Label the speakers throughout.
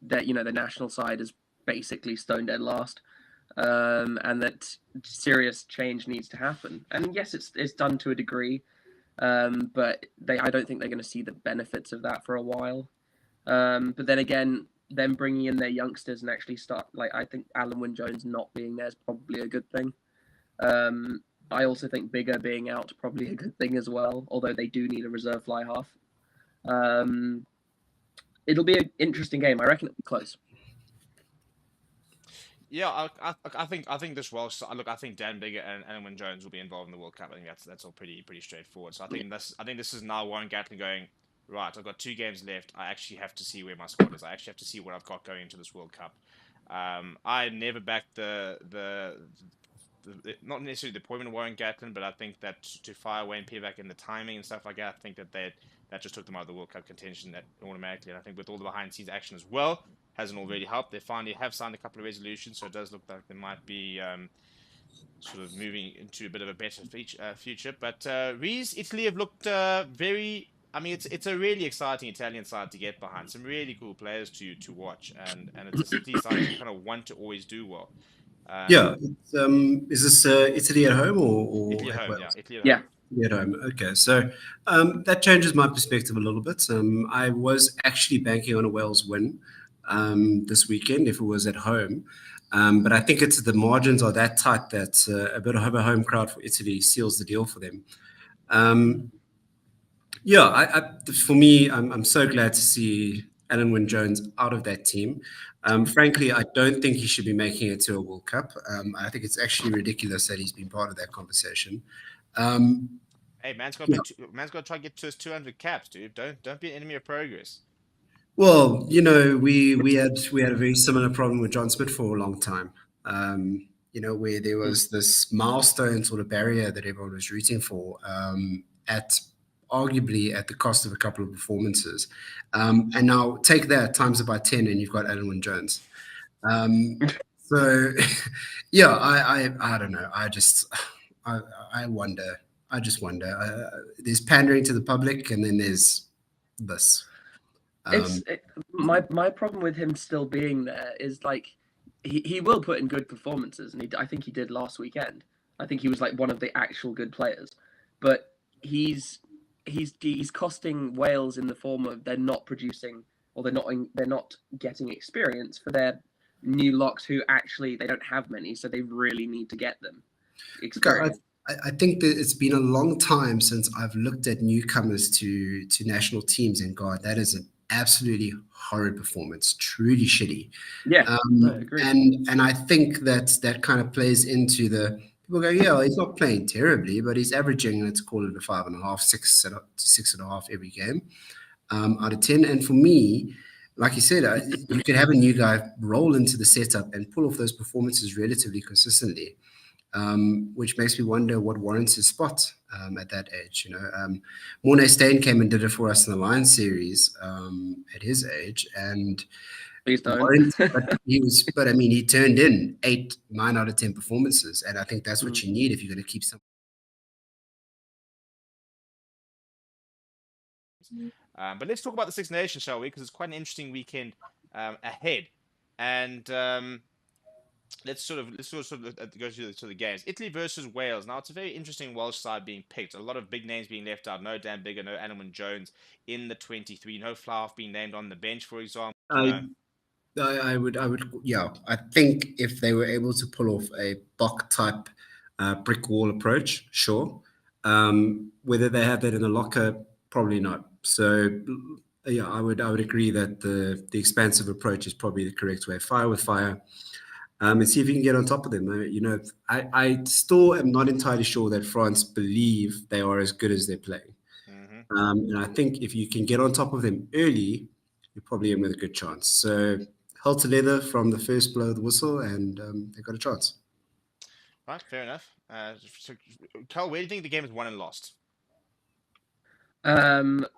Speaker 1: that the national side is basically stone dead last, and that serious change needs to happen. And yes, it's done to a degree, but I don't think they're going to see the benefits of that for a while. But then again, them bringing in their youngsters and actually start, I think Alan Wynne-Jones not being there is probably a good thing. I also think Bigger being out probably a good thing as well, although they do need a reserve fly half. It'll be an interesting game. I reckon it'll be close.
Speaker 2: Yeah, I think this Welsh. Look, I think Dan Bigger and Alan Jones will be involved in the World Cup. I think that's all pretty straightforward. So I think this is now Warren Gatland going, right, I've got 2 games left. I actually have to see where my squad is. I actually have to see what I've got going into this World Cup. I never backed the not necessarily the appointment of Warren Gatland, but I think that to fire Wayne Pivac and the timing and stuff like that, I think that just took them out of the World Cup contention that automatically. And I think with all the behind-the-scenes action as well, hasn't already helped. They finally have signed a couple of resolutions, so it does look like they might be sort of moving into a bit of a better future. But Rees, Italy have looked very. I mean, it's a really exciting Italian side to get behind. Some really cool players to watch, and it's a City side you kind of want to always do well.
Speaker 3: Yeah, is this Italy at home or
Speaker 2: Italy at home?
Speaker 3: Wales?
Speaker 2: Yeah, Italy at
Speaker 1: Yeah.
Speaker 2: home.
Speaker 3: At home. Okay, so that changes my perspective a little bit. I was actually banking on a Wales win this weekend if it was at home, but I think it's the margins are that tight that a bit of a home crowd for Italy seals the deal for them. For me, I'm so glad to see Alan Wynne-Jones out of that team. Frankly, I don't think he should be making it to a World Cup. I think it's actually ridiculous that he's been part of that conversation.
Speaker 2: Hey, man's got to try and get to his 200 caps, dude. Don't be an enemy of progress.
Speaker 3: Well, we had a very similar problem with John Smith for a long time. Where there was this milestone sort of barrier that everyone was rooting for arguably at the cost of a couple of performances. And now take that times it by 10 and you've got Alan Wynne-Jones. So, yeah, I don't know. I wonder. I just wonder. There's pandering to the public, and then there's this.
Speaker 1: My problem with him still being there is he will put in good performances, and I think he did last weekend. I think he was one of the actual good players, but he's costing Wales in the form of they're not producing or they're not getting experience for their new locks who actually they don't have many, so they really need to get them experience.
Speaker 3: I think that it's been a long time since I've looked at newcomers to national teams, and God, that is an absolutely horrid performance, truly shitty.
Speaker 1: Yeah, I agree.
Speaker 3: And I think that kind of plays into the people go, yeah, he's not playing terribly, but he's averaging, let's call it a 5.5, 6.5 every game out of 10. And for me, like you said, you could have a new guy roll into the setup and pull off those performances relatively consistently. Which makes me wonder what warrants his spot at that age. Mornay Steyn came and did it for us in the Lions series at his age, and
Speaker 1: please don't.
Speaker 3: But I mean, he turned in 9 out of 10 performances, and I think that's what you need if you're going to keep some.
Speaker 2: But let's talk about the Six Nations, shall we? Because it's quite an interesting weekend ahead, and. Let's sort of go through the games. Italy versus Wales. Now, it's a very interesting Welsh side being picked. A lot of big names being left out. No Dan Bigger, no Alan Wynne-Jones in the 23. No Flauf being named on the bench, for example.
Speaker 3: I would, yeah. I think if they were able to pull off a Bok type brick wall approach, sure. Whether they have that in the locker, probably not. So, yeah, I would agree that the expansive approach is probably the correct way. Fire with fire. And see if you can get on top of them. I still am not entirely sure that France believe they are as good as they're playing. Mm-hmm. And I think if you can get on top of them early, you're probably in with a good chance. So held to leather from the first blow of the whistle, and they've got a chance.
Speaker 2: Right, fair enough. So, Carl, where do you think the game is won and lost?
Speaker 1: To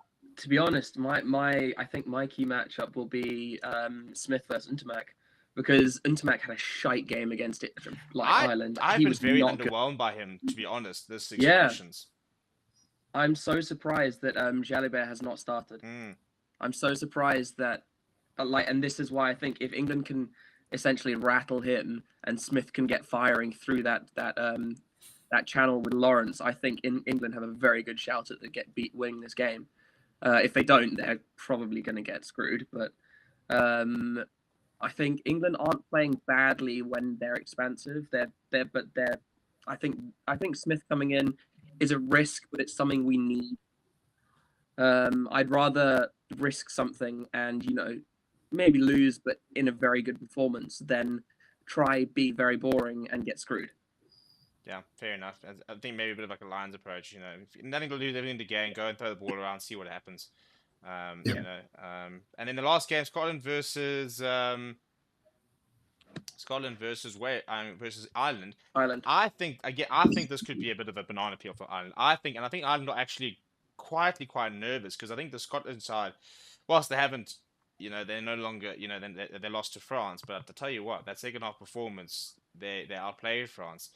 Speaker 1: be honest, I think my key matchup will be Smith versus Intermac. Because Intermac had a shite game against Ireland.
Speaker 2: I've been very underwhelmed by him, to be honest, this Six Nations.
Speaker 1: I'm so surprised that Jalibert has not started. I'm so surprised that and this is why I think if England can essentially rattle him and Smith can get firing through that channel with Lawrence, I think England have a very good shout at winning this game. If they don't, they're probably going to get screwed. But I think England aren't playing badly when they're expansive. I think Smith coming in is a risk, but it's something we need. I'd rather risk something and maybe lose, but in a very good performance, than try be very boring and get screwed.
Speaker 2: Yeah, fair enough. I think maybe a bit of like a Lions approach. If nothing to lose, everything to gain. Go and throw the ball around, see what happens. And in the last game, Scotland versus Ireland. I think this could be a bit of a banana peel for Ireland. I think Ireland are actually quietly quite nervous because I think the Scotland side, whilst they haven't, they're no longer, they lost to France. But to tell you what, that second half performance, they outplayed France.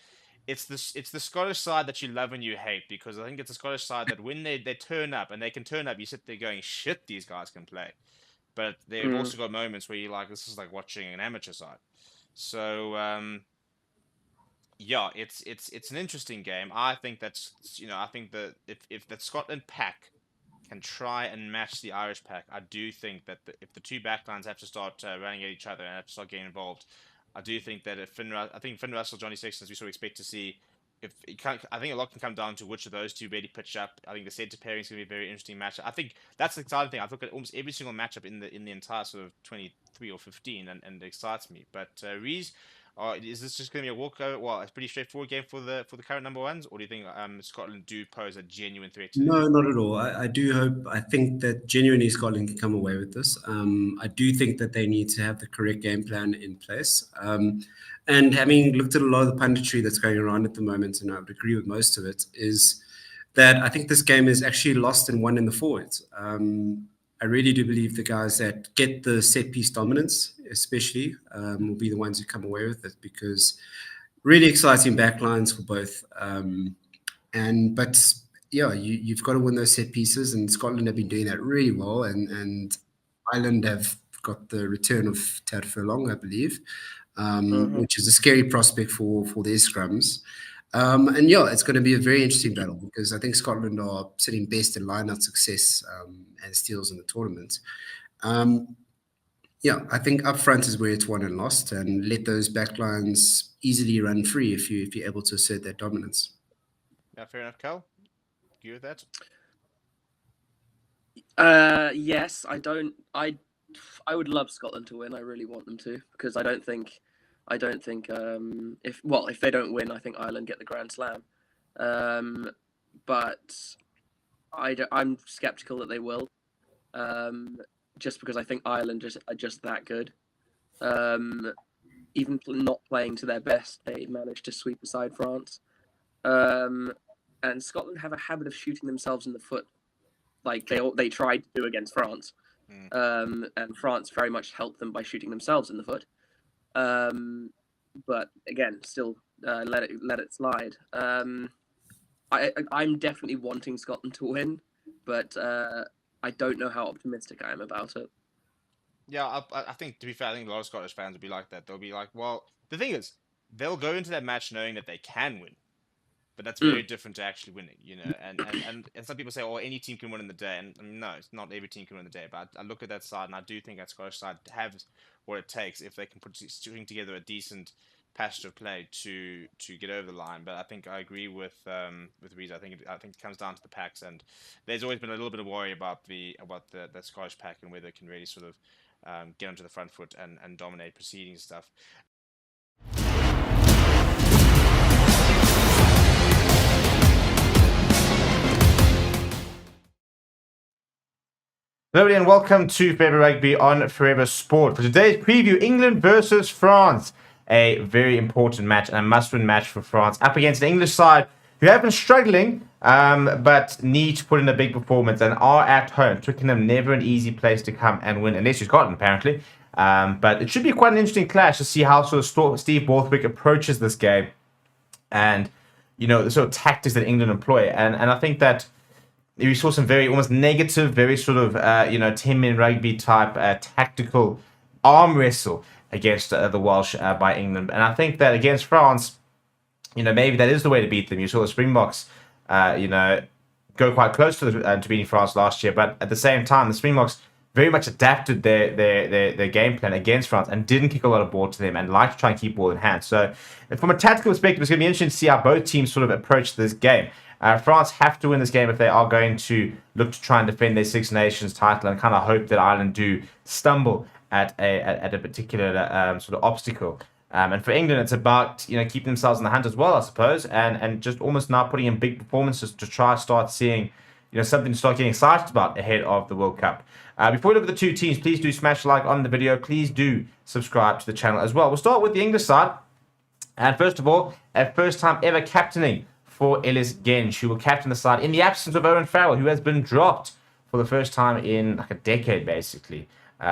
Speaker 2: It's the Scottish side that you love and you hate, because I think it's the Scottish side that when they turn up, and they can turn up, you sit there going, shit, these guys can play. But they've also got moments where you're like, this is like watching an amateur side. So it's an interesting game. I think that's I think that if the Scotland pack can try and match the Irish pack, I do think that if the two backlines have to start running at each other and have to start getting involved, I do think that Finn Russell, Johnny Sexton, as we sort of expect to see, I think a lot can come down to which of those two really pitch up. I think the centre pairing is going to be a very interesting matchup. I think that's the exciting thing. I've looked at almost every single matchup in the entire sort of 23 or 15, and it excites me. But Rees, is this just going to be a walkover? Well, it's a pretty straightforward game for the current number ones, or do you think Scotland do pose a genuine threat to them?
Speaker 3: No, not at all. I think that genuinely Scotland can come away with this. I do think that they need to have the correct game plan in place. And having looked at a lot of the punditry that's going around at the moment, and I would agree with most of it, is that I think this game is actually lost and won in the forwards. I really do believe the guys that get the set piece dominance, especially, will be the ones who come away with it, because really exciting backlines for both. But you've got to win those set pieces, and Scotland have been doing that really well. And Ireland have got the return of Tad Furlong, I believe, which is a scary prospect for their scrums. It's going to be a very interesting battle, because I think Scotland are sitting best in line-out success and steals in the tournament. I think up front is where it's won and lost, and let those backlines easily run free if you're able to assert that dominance.
Speaker 2: Yeah, fair enough, Cal. Agree with that?
Speaker 1: Yes, I would love Scotland to win. I really want them to, because I don't think if they don't win, I think Ireland get the Grand Slam. But I'm skeptical that they will. Just because I think Ireland are just that good. Even not playing to their best, they managed to sweep aside France. And Scotland have a habit of shooting themselves in the foot, like they tried to do against France. And France very much helped them by shooting themselves in the foot. But again, still let it slide. I'm definitely wanting Scotland to win, but I don't know how optimistic I am about it.
Speaker 2: Yeah, I think, to be fair, I think a lot of Scottish fans will be like that. They'll be like, well, the thing is, they'll go into that match knowing that they can win. But that's very different to actually winning, And some people say, oh, any team can win in the day. And I mean, no, it's not every team can win in the day. But I look at that side, and I do think that Scottish side has what it takes if they can string together a decent passage of play to get over the line. But I think I agree with Rees. I think it comes down to the packs, and there's always been a little bit of worry about the Scottish pack and whether it can really sort of get onto the front foot and dominate proceedings and stuff. Hello and welcome to Forever Rugby on Forever Sport. For today's preview, England versus France. A very important match and a must-win match for France up against the English side, who have been struggling but need to put in a big performance and are at home. Twickenham, never an easy place to come and win, unless you're Scotland apparently. But it should be quite an interesting clash to see how sort of Steve Borthwick approaches this game, and the sort of tactics that England employ. And I think that
Speaker 4: we saw some very almost negative, very sort of 10-minute rugby type tactical arm wrestle against the Welsh by England. And I think that against France, maybe that is the way to beat them. You saw the Springboks, go quite close to beating France last year, but at the same time, the Springboks very much adapted their game plan against France and didn't kick a lot of ball to them and like to try and keep ball in hand. So from a tactical perspective, it's going to be interesting to see how both teams sort of approach this game. France have to win this game if they are going to look to try and defend their Six Nations title and kind of hope that Ireland do stumble at a particular sort of obstacle. And for England, it's about keeping themselves in the hunt as well, I suppose, and just almost now putting in big performances to try start seeing something to start getting excited about ahead of the World Cup. Before we look at the two teams, please do smash a like on the video. Please do subscribe to the channel as well. We'll start with the English side. And first of all, a first time ever captaining for Ellis Gensch, who will captain the side in the absence of Owen Farrell, who has been dropped for the first time in like a decade, basically.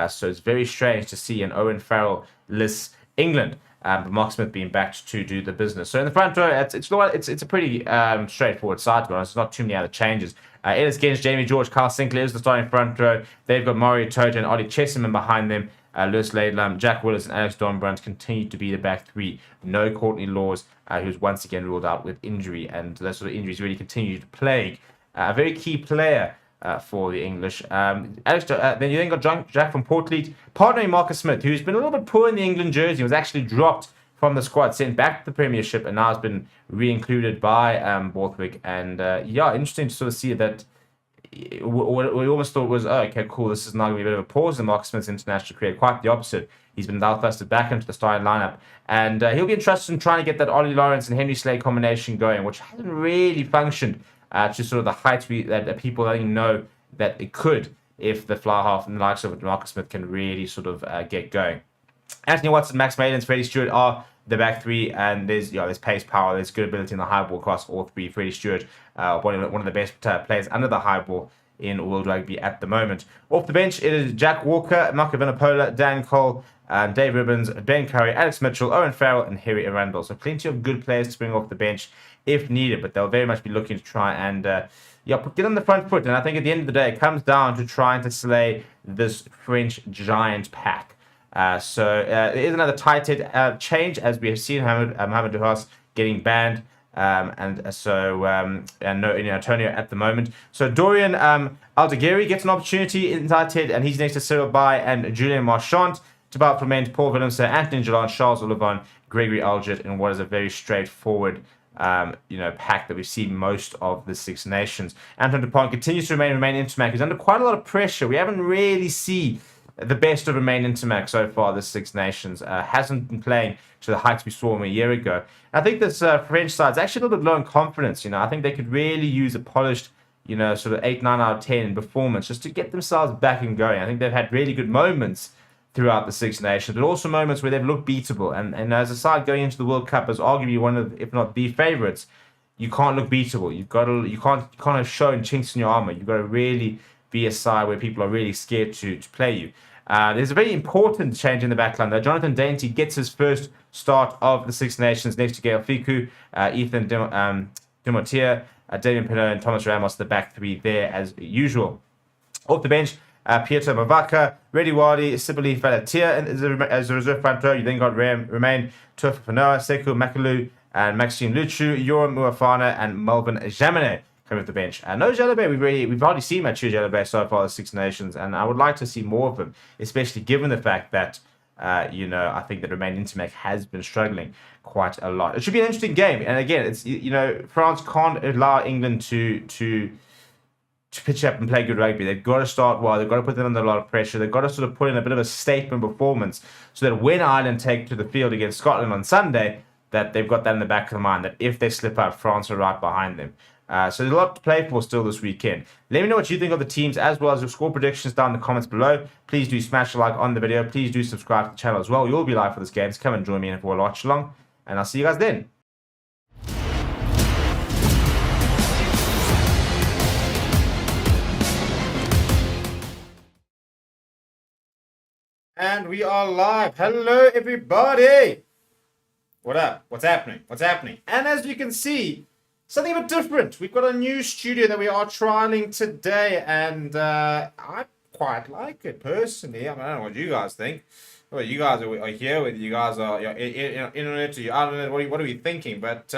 Speaker 4: So it's very strange to see an Owen Farrell-less England. But Mark Smith being backed to do the business. So in the front row, it's a pretty straightforward side, to be honest. There's not too many other changes. Ellis Gensch, Jamie George, Carl Sinclair is the starting front row. They've got Mario Toto and Ollie Chesterman behind them. Lewis Laidlam, Jack Willis, and Alex Donbrunt continue to be the back three. No Courtney Laws, who's once again ruled out with injury, and those sort of injuries really continue to plague a very key player for the English. Then you then got Jack from Portleet, partnering Marcus Smith, who's been a little bit poor in the England jersey, was actually dropped from the squad, sent back to the Premiership, and now has been re-included by Borthwick. And interesting to sort of see that we almost thought was, okay, cool, this is now going to be a bit of a pause in Marcus Smith's international career. Quite the opposite. He's been now thrusted back into the starting lineup, and he'll be interested in trying to get that Ollie Lawrence and Henry Slade combination going, which hasn't really functioned to sort of the heights that people I think know that it could if the fly half and the likes of Marcus Smith can really sort of get going. Anthony Watson, Max Maidens, Freddie Stewart are the back three, and there's pace, power, there's good ability in the high ball across all three. Freddie Stewart, one of the best players under the high ball in World Rugby at the moment. Off the bench, it is Jack Walker, Marco Vinopola, Dan Cole, Dave Ribbons, Ben Curry, Alex Mitchell, Owen Farrell, and Harry Arundel. So plenty of good players to bring off the bench if needed, but they'll very much be looking to try and get on the front foot. And I think at the end of the day, it comes down to trying to slay this French giant pack. So it is another tight head change, as we have seen Mohamed Duhas getting banned, and no Antonio at the moment. So Dorian Aldegheri gets an opportunity in tight head, and he's next to Cyril Bay and Julien Marchand. Debart Clement, Paul Willemse, Anthony Jalan, Charles Olivon, Gregory Algett, in what is a very straightforward pack that we've seen most of the Six Nations. Anton Dupont continues to remain Intermac. He's under quite a lot of pressure. We haven't really seen the best of Remain Intermac so far, the Six Nations. Hasn't been playing to the heights we saw him a year ago. I think this French side is actually a little bit low in confidence. I think they could really use a polished, sort of 8, 9 out of 10 performance just to get themselves back and going. I think they've had really good moments throughout the Six Nations, but also moments where they've looked beatable. And as a side going into the World Cup as arguably one of, if not the favourites, you can't look beatable. You can't have shown chinks in your armour. You've got to really be a side where people are really scared to play you. There's a very important change in the backline, though. Jonathan Dainty gets his first start of the Six Nations next to Gail Fiku, Ethan Dumotier, Damien Pinot, and Thomas Ramos, the back three there as usual. Off the bench, Pietro Mavaka, Reddy Wadi, Sibylle Falatia as a reserve front row. You then got Romain Tuafanoa, Sekou Makalu, and Maxime Luchu, Yoram Muafana, and Melvin Jaminet coming off the bench. No Jalabert, we've hardly seen Mathieu Jalabert so far the Six Nations, and I would like to see more of him, especially given the fact that I think that Remain Intermac has been struggling quite a lot. It should be an interesting game, and again, it's France can't allow England to pitch up and play good rugby. They've got to start well. They've got to put them under a lot of pressure. They've got to sort of put in a bit of a statement performance so that when Ireland take to the field against Scotland on Sunday, that they've got that in the back of the mind, that if they slip up, France are right behind them. So there's a lot to play for still this weekend. Let me know what you think of the teams as well as your score predictions down in the comments below. Please do smash a like on the video. Please do subscribe to the channel as well. You'll be live for this game. So come and join me for a watch along, and I'll see you guys then. And we are live. Hello, everybody. What up? What's happening? And as you can see, something a bit different. We've got a new studio that we are trialing today, and I quite like it personally. I mean, I don't know what you guys think. Well, you guys are here, whether you guys are internet or you're out on it, what are we thinking? But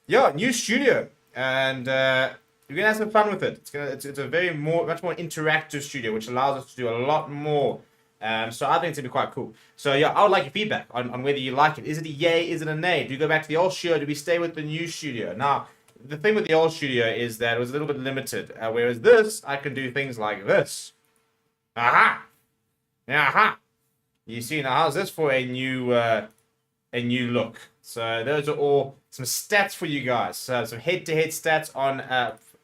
Speaker 4: yeah, new studio, and we're gonna have some fun with it. It's a much more interactive studio, which allows us to do a lot more. So I think it's gonna be quite cool. So yeah, I would like your feedback on whether you like it. Is it a yay? Is it a nay? Do you go back to the old studio? Do we stay with the new studio? Now, the thing with the old studio is that it was a little bit limited, whereas this, I can do things like this. Aha! Aha! You see, now how's this for a new look? So those are all some stats for you guys. So some head-to-head stats on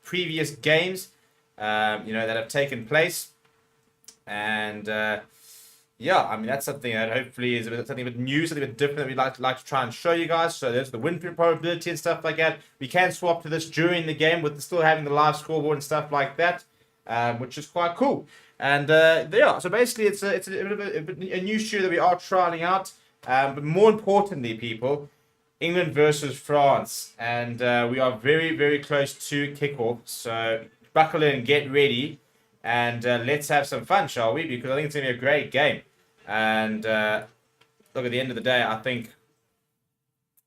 Speaker 4: previous games, that have taken place. And yeah, I mean, that's something that hopefully is something a bit new, something a bit different that we'd like to try and show you guys. So there's the win probability and stuff like that. We can swap to this during the game with still having the live scoreboard and stuff like that, which is quite cool. And yeah, so basically it's a new studio that we are trialing out. But more importantly, people, England versus France. And we are very, very close to kickoff. So buckle in, get ready. And let's have some fun, shall we? Because I think it's going to be a great game. And look, at the end of the day, I think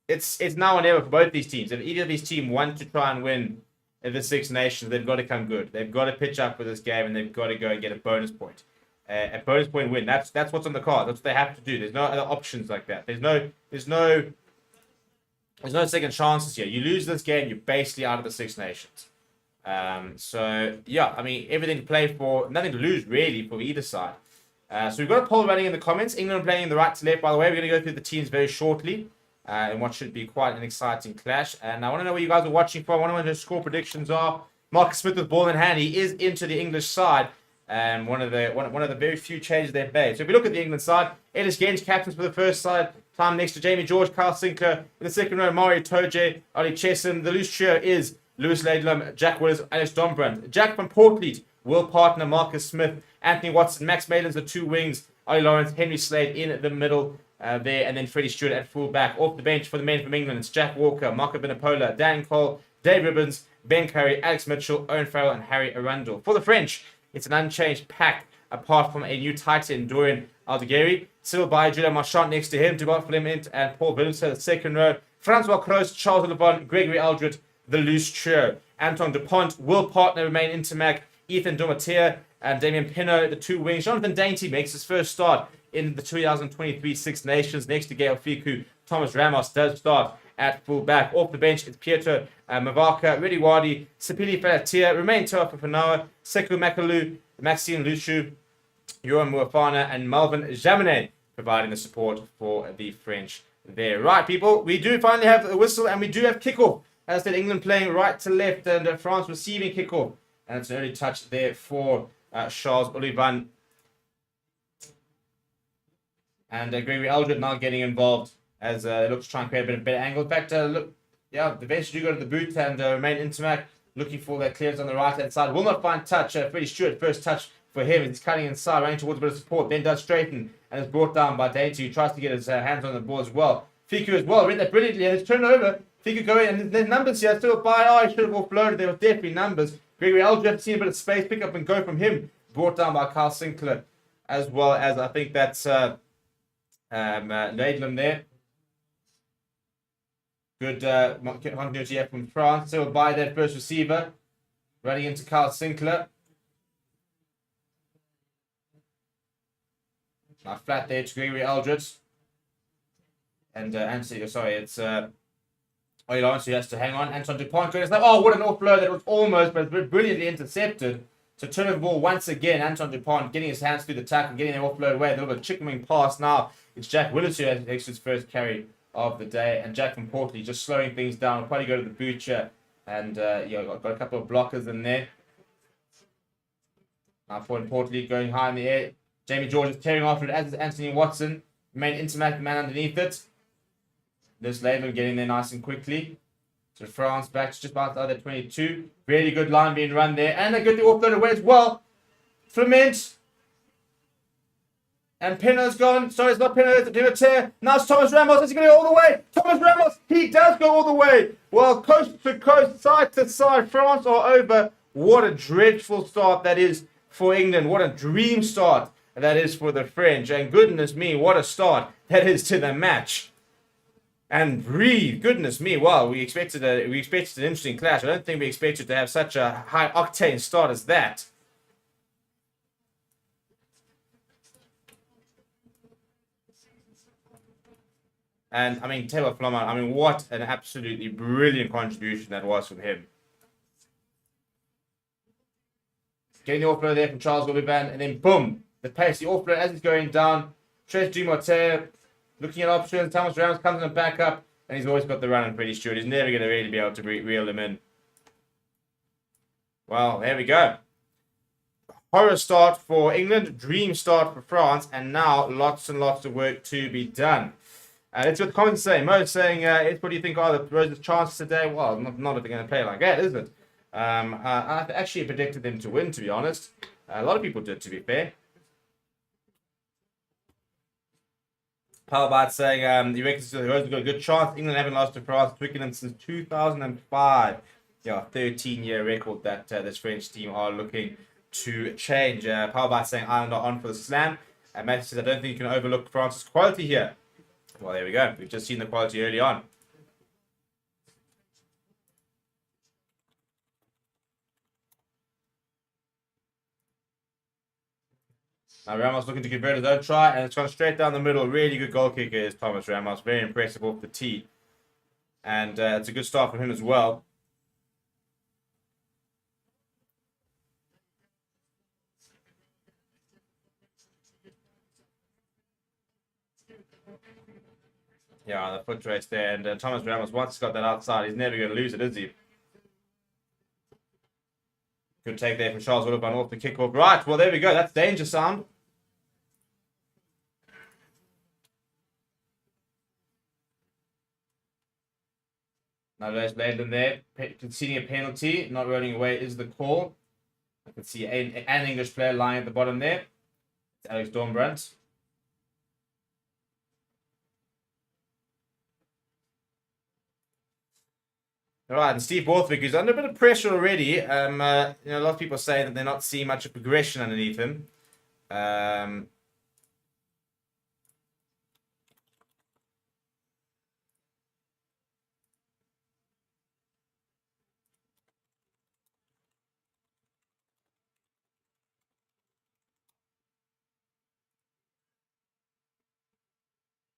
Speaker 4: it's now or never for both these teams. If either of these teams want to try and win the Six Nations, they've got to come good. They've got to pitch up for this game, and they've got to go and get a bonus point. A bonus point win. That's what's on the card. That's what they have to do. There's no other options like that. There's no second chances here. You lose this game, you're basically out of the Six Nations. So yeah, I mean, everything to play for, nothing to lose really for either side. So we've got a poll running in the comments. England playing in the right to left, by the way. We're going to go through the teams very shortly. In what should be quite an exciting clash. And I want to know where you guys are watching from. I want to know what your score predictions are. Marcus Smith with ball in hand. He is into the English side. And one of the very few changes they've made. So if we look at the England side, Ellis Genge captains for the first side. Time next to Jamie George, Kyle Sinclair. In the second row, Mario Toje, Ollie Chesson. The loose trio is Lewis Laidlam, Jack Willis, Alex Dombrand. Jack from Portlead will partner Marcus Smith, Anthony Watson, Max Maidens, the two wings. Ollie Lawrence, Henry Slade in the middle. There, and then Freddie Stewart at full back. Off the bench for the men from England, it's Jack Walker, Marco Benapola, Dan Cole, Dave Ribbons, Ben Curry, Alex Mitchell, Owen Farrell, and Harry Arundel. For the French, it's an unchanged pack apart from a new titan, Dorian Aldeguerri. Cyril Baye, Julian Marchand next to him, Dubois Fleming and Paul Willemse, the second row. Francois Kroos, Charles Levon, Gregory Aldred, the loose trio. Anton Dupont will partner remain Intermac, Ethan Domatea, and Damien Pinot, the two wings. Jonathan Dainty makes his first start in the 2023 Six Nations. Next to Gael Fiku, Thomas Ramos does start at full back. Off the bench, it's Pietro Mavaka, Reddy Wadi, Sapili Falatia, Romain Toafafanawa, Sekou Makalu, Maxime Luchu, Yoram Muafana, and Malvin Jaminet providing the support for the French there. Right, people, we do finally have a whistle and we do have kickoff. As I said, England playing right to left and France receiving kickoff. And it's an early touch there for Charles Olivan. And Gregory Aldred now getting involved as they look to try and create a bit of better angle. In fact, look, yeah, the bench do go to the boot and remain Intermac looking for that clearance on the right-hand side. Will not find touch. Freddie Stewart, first touch for him. He's cutting inside, running towards a bit of support, then does straighten and is brought down by Dainty, who tries to get his hands on the ball as well. Fiku as well, read that brilliantly, and it's turned over. Fiku going, and there's numbers here. Still by, he should have offloaded. There were definitely numbers. Gregory Aldred, seen a bit of space, pick up and go from him. Brought down by Kyle Sinclair, as well as I think that's Laidlam there. Good continuity here from France. So by that first receiver, running into Kyle Sinclair. Now flat there to Gregory Aldred. And Anthony, sorry, it's Ollie Lawrence who has to hang on. Anton Dupont. Oh, what an offload. That was almost, but brilliantly intercepted. So turn of the ball once again. Anton Dupont getting his hands through the tackle, getting the offload away. A little bit of chicken wing pass now. It's Jack Willis who takes his first carry of the day. And Jack from Portlead just slowing things down. Will probably go to the butcher. And got a couple of blockers in there. Now for Portlead going high in the air. Jamie George is tearing after it, as is Anthony Watson. Main Intermac man underneath it. This Laidlam getting there nice and quickly. So France back to just about the other 22. Really good line being run there. And they get the offload away as well. Flement. And Pinno's gone. Sorry, it's not Pinno, it's Dimater. Now it's Thomas Ramos. Is he going to go all the way? Thomas Ramos, he does go all the way. Well, coast to coast, side to side, France are over. What a dreadful start that is for England. What a dream start that is for the French. And goodness me, what a start that is to the match. And breathe, goodness me. Well, we expected an interesting clash. I don't think we expected to have such a high octane start as that. And I mean, Taylor Flamman, I mean, what an absolutely brilliant contribution that was from him. Getting the offload there from Charles Gauvain, and then boom, the pace, the offload as he's going down. Tres Dumoter looking at options. Thomas Ramos comes in back up, and he's always got the run and pretty sure he's never going to really be able to reel him in. Well, there we go. Horror start for England, dream start for France, and now lots and lots of work to be done. Let's see what the comments say. Mo is saying, what do you think are the Rose's chances today? Well, not if they're going to play like that, is it? I actually predicted them to win, to be honest. A lot of people did, to be fair. Palbart saying, he reckons the Rose have got a good chance. England haven't lost to France, Twickenham since 2005. Yeah, 13-year record that this French team are looking to change. Palbart saying, I'm not on for the slam. And Matthew says, I don't think you can overlook France's quality here. Well, there we go. We've just seen the quality early on. Now Ramos looking to convert his own try, and it's gone straight down the middle. Really good goal kicker is Thomas Ramos. Very impressive off the tee. And it's a good start from him as well. Yeah, the foot race there. And Thomas Ramos, once he's got that outside, he's never going to lose it, is he? Good take there from Charles Gauvain off the kickoff. Right, well, there we go. That's danger sound. Now there's Landon there, conceding a penalty, not rolling away is the call. I can see an English player lying at the bottom there. It's Alex Dornbrandt. All right, and Steve Borthwick, who's under a bit of pressure already. You know, a lot of people saying that they're not seeing much of progression underneath him.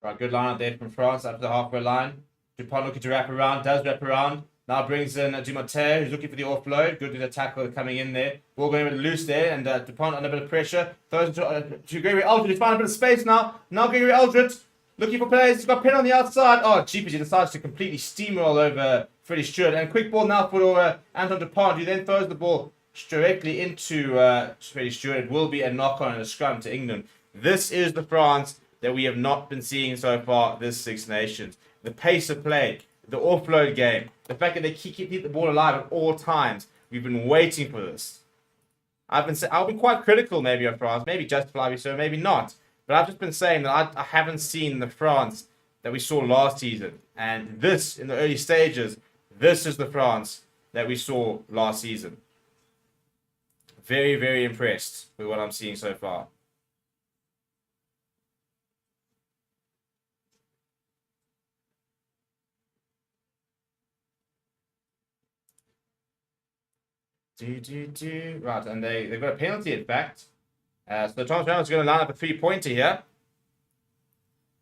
Speaker 4: Right, good line out there from France up to the halfway line. Dupont looking to wrap around, does wrap around. Now brings in Dumoter, who's looking for the offload. Good with the tackle coming in there. Ball going a bit loose there, and Dupont under a bit of pressure. Throws to Gregory Aldred. He's found a bit of space now. Now Gregory Aldred looking for players. He's got Penn on the outside. Oh, jeepers, he decides to completely steamroll over Freddie Stewart. And quick ball now for Anton Dupont, who then throws the ball directly into Freddie Stewart. It will be a knock-on and a scrum to England. This is the France that we have not been seeing so far this Six Nations. The pace of play, the offload game, the fact that they keep the ball alive at all times. We've been waiting for this. I've been quite critical maybe of France, maybe justifiably so, maybe not. But I've just been saying that I haven't seen the France that we saw last season. And this, in the early stages, this is the France that we saw last season. Very, very impressed with what I'm seeing so far. Right, and they've got a penalty, in fact. So Thomas Ramos is going to line up a three-pointer here.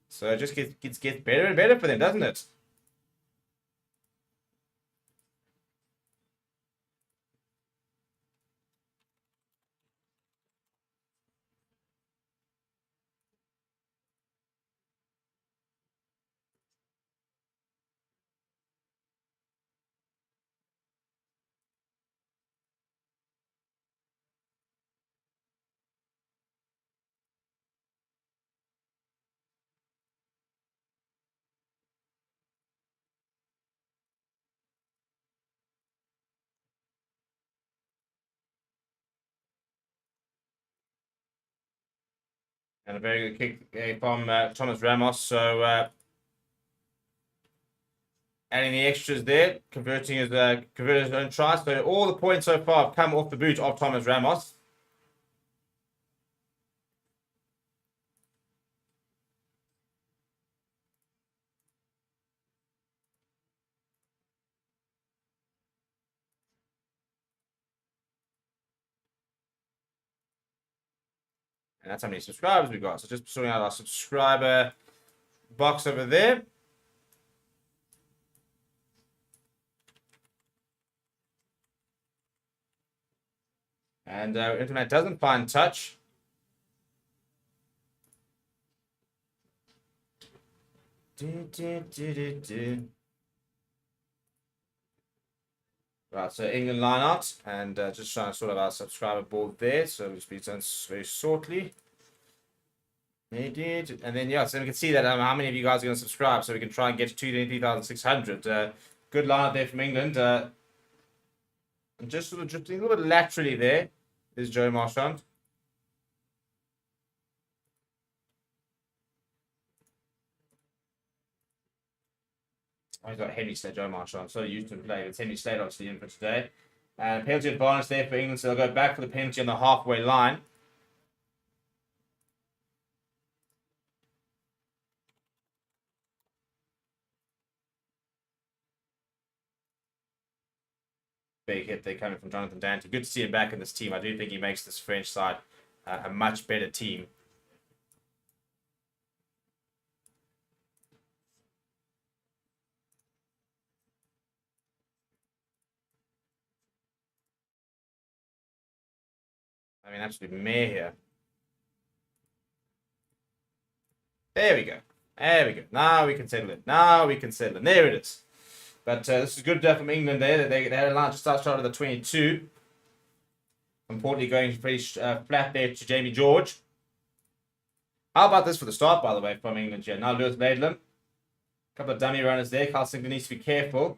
Speaker 4: So it just gets better and better for them, doesn't it? And a very good kick from Thomas Ramos. So adding the extras there, converting his own try. So all the points so far have come off the boot of Thomas Ramos. And that's how many subscribers we got. So just sorting out our subscriber box over there. And internet doesn't find touch. Right, so England line out, and just trying to sort of our subscriber board there. So we'll be done very shortly. They did, and then yeah, so we can see that how many of you guys are going to subscribe, so we can try and get to 23,600. Good line out there from England. And just sort of drifting a little bit laterally there is Joe Marchand. Oh, he's got Henry Slade, Joe Marchand. I'm so used to him playing. It's Henry Slade obviously in for today. And penalty advantage there for England, so they'll go back for the penalty on the halfway line. Big hit there coming from Jonathan Dante. Good to see him back in this team. I do think he makes this French side a much better team. I mean, absolutely mare here. There we go. There we go. Now we can settle it. Now we can settle it. There it is. But this is good from England there. They had a line just outside of the 22. Importantly, going pretty flat there to Jamie George. How about this for the start, by the way, from England here? Now Lewis Laidlam. A couple of dummy runners there. Carl Sinclair needs to be careful.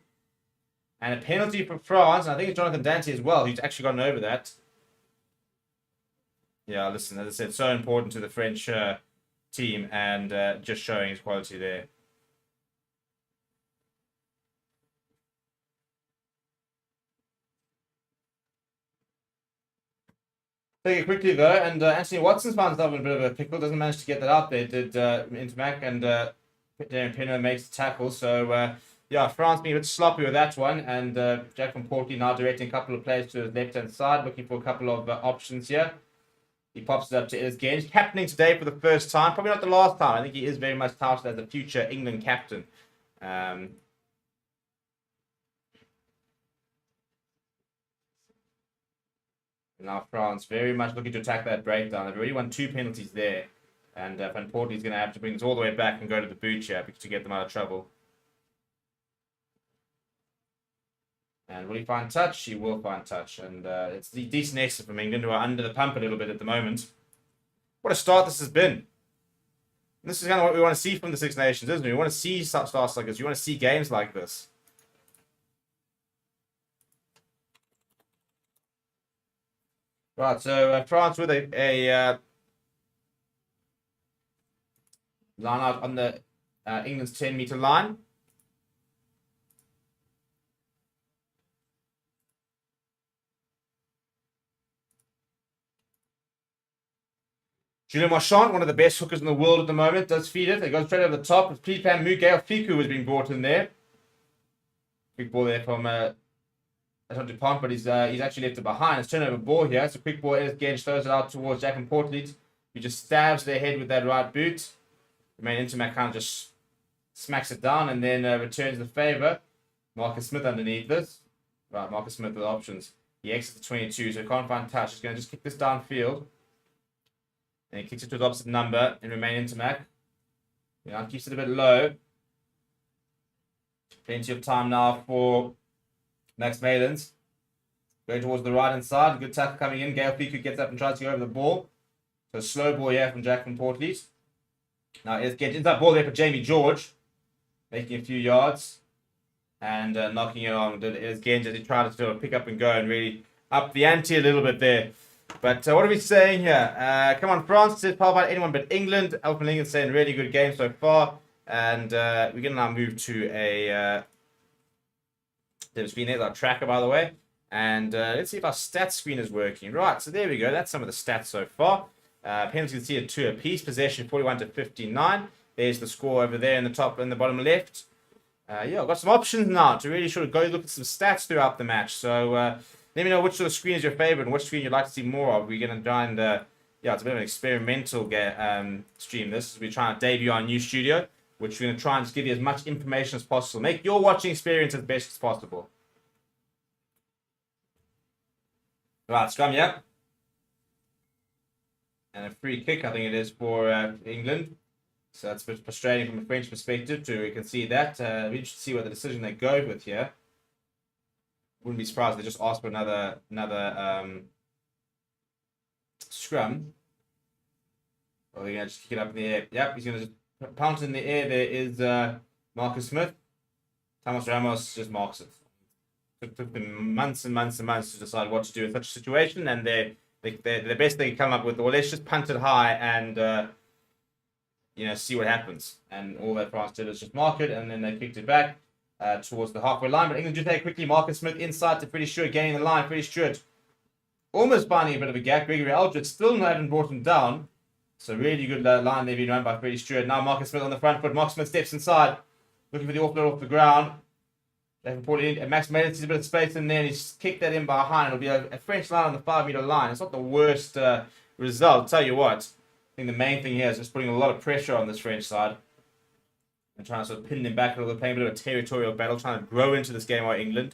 Speaker 4: And a penalty for France. And I think it's Jonathan Dante as well, who's actually gotten over that. Yeah, listen, as I said, so important to the French team, and just showing his quality there. Take it quickly though, and Anthony Watson's found himself in a bit of a pickle. Doesn't manage to get that out there. Did Intermac, and Darren Pinner makes the tackle. So yeah, France being a bit sloppy with that one, and Jack van Portley now directing a couple of players to his left hand side, looking for a couple of options here. He pops it up to Ellis Genge, captaining today for the first time. Probably not the last time. I think he is very much touted as a future England captain. Now France very much looking to attack that breakdown. They've already won 2 penalties there. And Van Portley's going to have to bring this all the way back and go to the boot here to get them out of trouble. And will he find touch? He will find touch. And it's the decent exit from England, who are under the pump a little bit at the moment. What a start this has been. And this is kind of what we want to see from the Six Nations, isn't it? We want to see starts like this. You want to see games like this. Right, so France with a line out on the England's 10-meter line. Julien Marchand, one of the best hookers in the world at the moment, does feed it. It goes straight over the top. Pre-plan Gael Fiku has been brought in there. Quick ball there from Dupont, but he's actually left it behind. It's turnover ball here. It's a quick ball. Ellis Genge throws it out towards Jack and Portley, who just stabs their head with that right boot. The main Intermac kind of just smacks it down and then returns the favour. Marcus Smith underneath this. Right, Marcus Smith with options. He exits the 22, so he can't find touch. He's going to just kick this downfield. And he kicks it to the opposite number and remain Intermac. Keeps it a bit low. Plenty of time now for Max Malins. Going towards the right hand side. Good tackle coming in. Gael Fiku gets up and tries to go over the ball. So a slow ball here from Jack van Portley. Now it's getting that ball there for Jamie George. Making a few yards. And knocking it on. It's Genge as he tried to sort of pick up and go and really up the ante a little bit there. But what are we saying here? Come on, France says power by anyone but England. Alpha Lincoln saying really good game so far. And we're going to now move to a screen. There's our tracker, by the way. And let's see if our stats screen is working. Right, so there we go. That's some of the stats so far. Penalties conceded 2 apiece. Possession 41-59. There's the score over there in the top and the bottom left. Yeah, I've got some options now to really sort of go look at some stats throughout the match. So let me know which sort of screen is your favorite and which screen you'd like to see more of. We're going to try and, yeah, it's a bit of an experimental stream. This is we're trying to debut our new studio, which we're going to try and just give you as much information as possible. Make your watching experience as best as possible. Right, scrum, yeah. And a free kick, I think it is, for England. So that's a bit frustrating from a French perspective, too. We can see that. We should see what the decision they go with here. Wouldn't be surprised if they just ask for another scrum. Or they're going to just kick it up in the air. Yep, he's going to just pounce in the air. There is Marcus Smith. Thomas Ramos just marks it. It took them months and months and months to decide what to do in such a situation, and the best they can come up with, well, let's just punt it high and see what happens. And all that France did is just mark it, and then they kicked it back towards the halfway line. But England do take quickly. Marcus Smith inside to Freddie Stewart, gaining the line. Freddie Stewart almost finding a bit of a gap. Gregory Aldridge still haven't brought him down. So really good line there being run by Freddie Stewart. Now Marcus Smith on the front foot. Marcus Smith steps inside, looking for the offload off the ground. They've reported in. Max Maiden sees a bit of space in there, and he's kicked that in behind. It'll be a French line on the 5-meter line. It's not the worst result. I'll tell you what, I think the main thing here is just putting a lot of pressure on this French side and trying to sort of pin them back a little bit, playing a bit of a territorial battle, trying to grow into this game by England.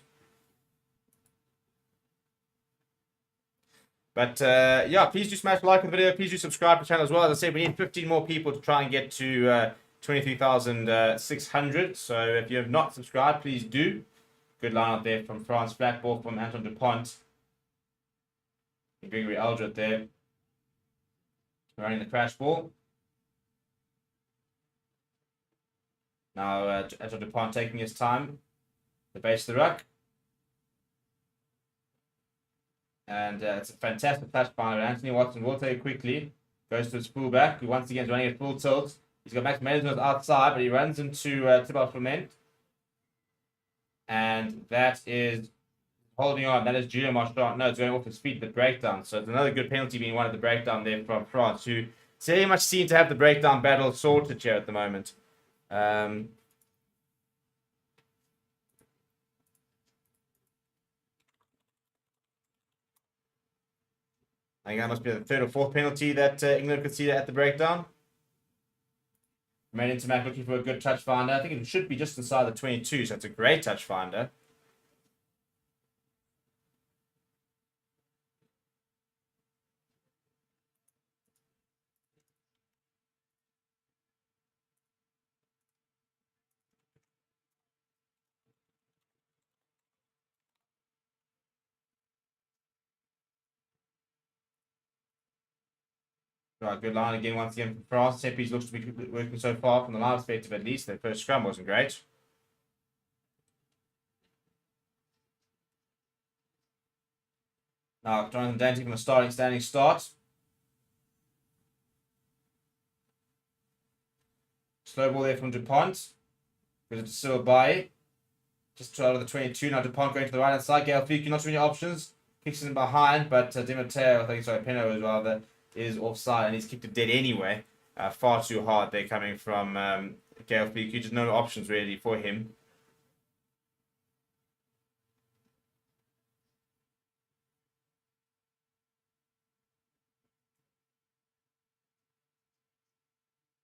Speaker 4: But yeah, please do smash like on the video. Please do subscribe to the channel as well. As I said, we need 15 more people to try and get to 23,600. So if you have not subscribed, please do. Good line out there from France. Flat ball from Anton Dupont. Gregory Aldred there. Running the crash ball. Now Anton Dupont taking his time. The base of the ruck. And it's a fantastic touch by Anthony Watson. Will take it quickly. Goes to his fullback, who once again is running at full tilt. He's got Max Maiden outside, but he runs into Thibaut Clement. And that is holding on. That is Julien Marchand. No, it's going off his feet, the breakdown. So it's another good penalty being won at the breakdown there from France, who very much seem to have the breakdown battle sorted here at the moment. I think that must be the third or fourth penalty that England could see at the breakdown. Made into Mac looking for a good touch finder. I think it should be just inside the 22, so it's a great touch finder. Right, good line again once again from France. Seppies looks to be working so far from the line perspective at least. Their first scrum wasn't great. Now, Jonathan Dante from a standing start. Slow ball there from Dupont. Goes to Silbaye. Just out of the 22. Now Dupont going to the right hand side. Gael Fiku, not too many options. Kicks in behind, but Di Matteo, I think, sorry, Peno as well, that is offside, and he's kicked it dead anyway. Far too hard there coming from Gael Fiku. Just no options really for him.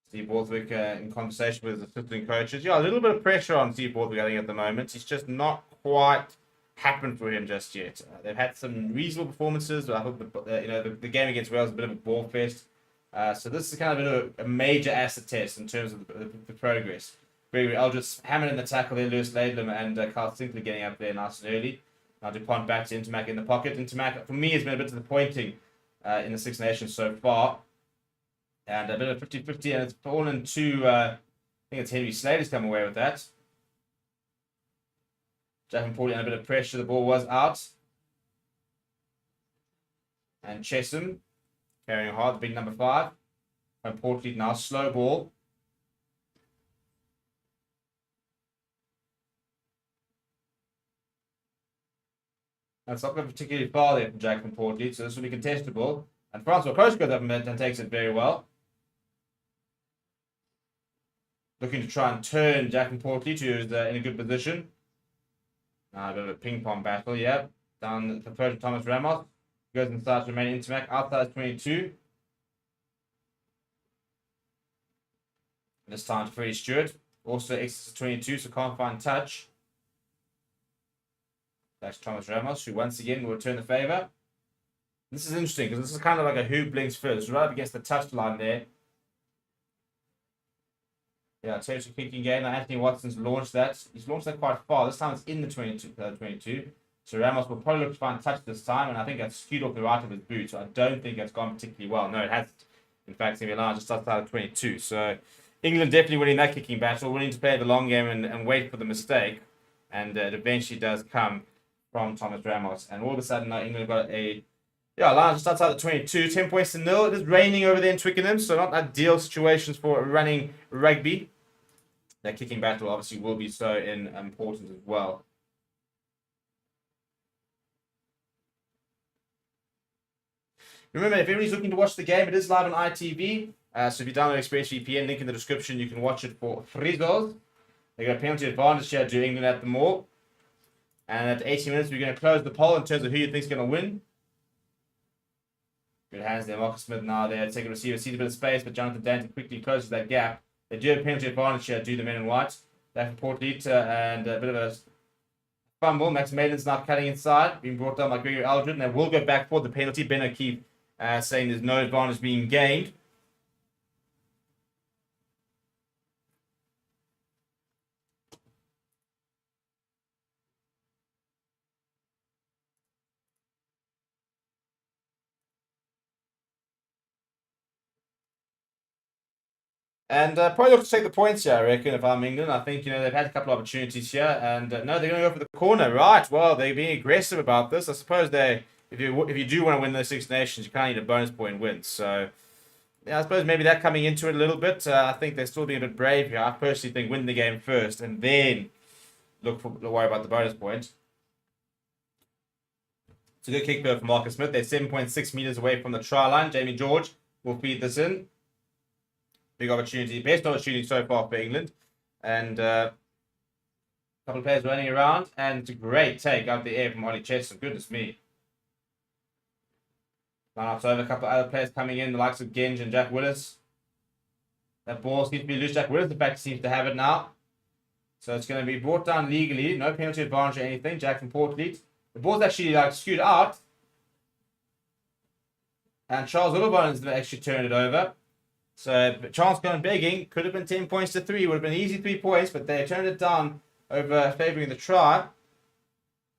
Speaker 4: Steve Borthwick in conversation with his assistant coaches. Yeah, a little bit of pressure on Steve Borthwick, I think, at the moment. It's just not quite happened for him just yet. They've had some reasonable performances, but I thought the game against Wales was a bit of a ball fest. So this is kind of a major asset test in terms of the progress. Gregory Aldridge hammered in the tackle there, Lewis Laidlam and Carl Sinclair getting up there nice and early. Now Dupont back to Intermac in the pocket. Intermac, for me, has been a bit disappointing in the Six Nations so far. And a bit of 50-50, and it's fallen to, I think it's Henry Slater's come away with that. Jack and Paulie under a bit of pressure. The ball was out. And Chesham carrying hard, the big number 5. And Portlead now, slow ball. That's not going particularly far there from Jack from Portlead, so this will be contestable. And Francois Coach goes up and takes it very well. Looking to try and turn Jack and Portlead, who is in a good position. Now a bit of a ping-pong battle, yeah. Down the third Thomas Ramos. Goes inside to remain Intermac, outside 22. This time to Freddie Stewart. Also exits 22, so can't find touch. That's Thomas Ramos, who once again will return the favour. This is interesting, because this is kind of like a who blinks first. Right up against the touchline there. Yeah, territory kicking game. Now Anthony Watson's launched that. He's launched that quite far. This time it's in the 22. So Ramos will probably look to find touch this time, and I think that's skewed off the right of his boot. So I don't think it's gone particularly well. No, it hasn't. In fact, it's going to be allowed just outside of 22. So England definitely winning that kicking battle, willing to play the long game and wait for the mistake. And it eventually does come from Thomas Ramos. And all of a sudden now England have got a line just outside the 22. 10 points to 0. It is raining over there in Twickenham, so not ideal situations for running rugby. That kicking battle obviously will be so important as well. Remember, if anybody's looking to watch the game, it is live on ITV. So if you download ExpressVPN, link in the description, you can watch it for $3. They got a penalty advantage here to England at the more. And at 80 minutes, we're going to close the poll in terms of who you think is going to win. Good hands there. Marcus Smith now there. Second receiver sees a bit of space, but Jonathan Dante quickly closes that gap. They do have a penalty advantage here to the men in white. Back from Portlead and a bit of a fumble. Max Maiden's now cutting inside, being brought down by Gregory Aldred. And they will go back for the penalty. Ben O'Keefe saying there's no advantage being gained. And probably look to take the points here, I reckon, if I'm England. I think, they've had a couple of opportunities here. And no, they're going to go for the corner. Right, well, they're being aggressive about this. I suppose if you do want to win those Six Nations, you kind of need a bonus point win. So, yeah, I suppose maybe that coming into it a little bit. I think they're still being a bit brave here. I personally think win the game first and then worry about the bonus point. It's a good kick there for Marcus Smith. They're 7.6 metres away from the try line. Jamie George will feed this in. Big opportunity, best opportunity so far for England. And a couple of players running around. And it's a great take out of the air from Ollie Chesham. Goodness me. Line up over a couple of other players coming in, the likes of Genge and Jack Willis. That ball seems to be loose. Jack Willis, in fact, seems to have it now. So it's going to be brought down legally. No penalty advantage or anything. Jack from Portlead. The ball's actually skewed out. And Charles Willebon's actually turned it over. So chance gone begging, could have been 10 points to 3, would have been easy 3 points, but they turned it down over favouring the try.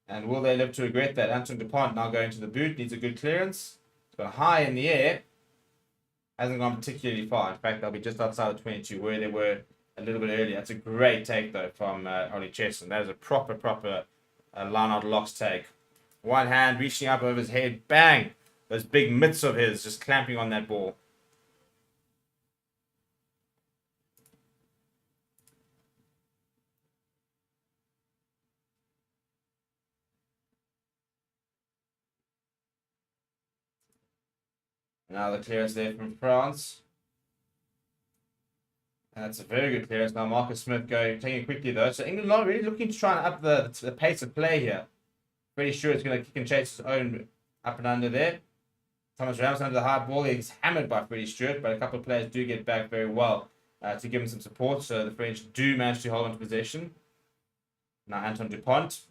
Speaker 4: And will they live to regret that? Anton DuPont now going to the boot, needs a good clearance. It's got high in the air. Hasn't gone particularly far. In fact, they'll be just outside the 22 where they were a little bit earlier. That's a great take though from Ollie Chesham. That is a proper line out locks take. One hand reaching up over his head, bang! Those big mitts of his just clamping on that ball. Now the clearance there from France. And that's a very good clearance. Now Marcus Smith taking it quickly though. So England not really looking to try and up the pace of play here. Pretty sure it's going to kick and chase his own up and under there. Thomas Ramos under the high ball. He's hammered by Freddie Stewart, but a couple of players do get back very well to give him some support. So the French do manage to hold on to possession. Now Anton DuPont.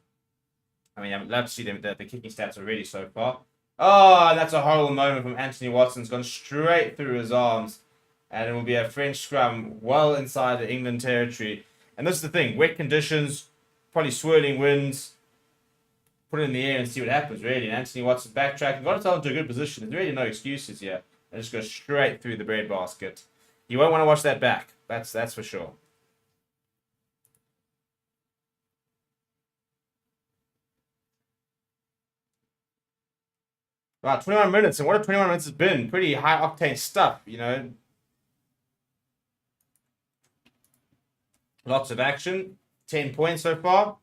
Speaker 4: I mean, I'd love to see the kicking stats already so far. Oh, that's a horrible moment from Anthony Watson. It's gone straight through his arms. And it will be a French scrum well inside the England territory. And this is the thing. Wet conditions, probably swirling winds. Put it in the air and see what happens, really. And Anthony Watson backtracking. Got himself into a good position. There's really no excuses here. And just go straight through the breadbasket. You won't want to watch that back. That's for sure. Right, 21 minutes, and what a 21 minutes has been. Pretty high octane stuff, you know. Lots of action. 10 points so far.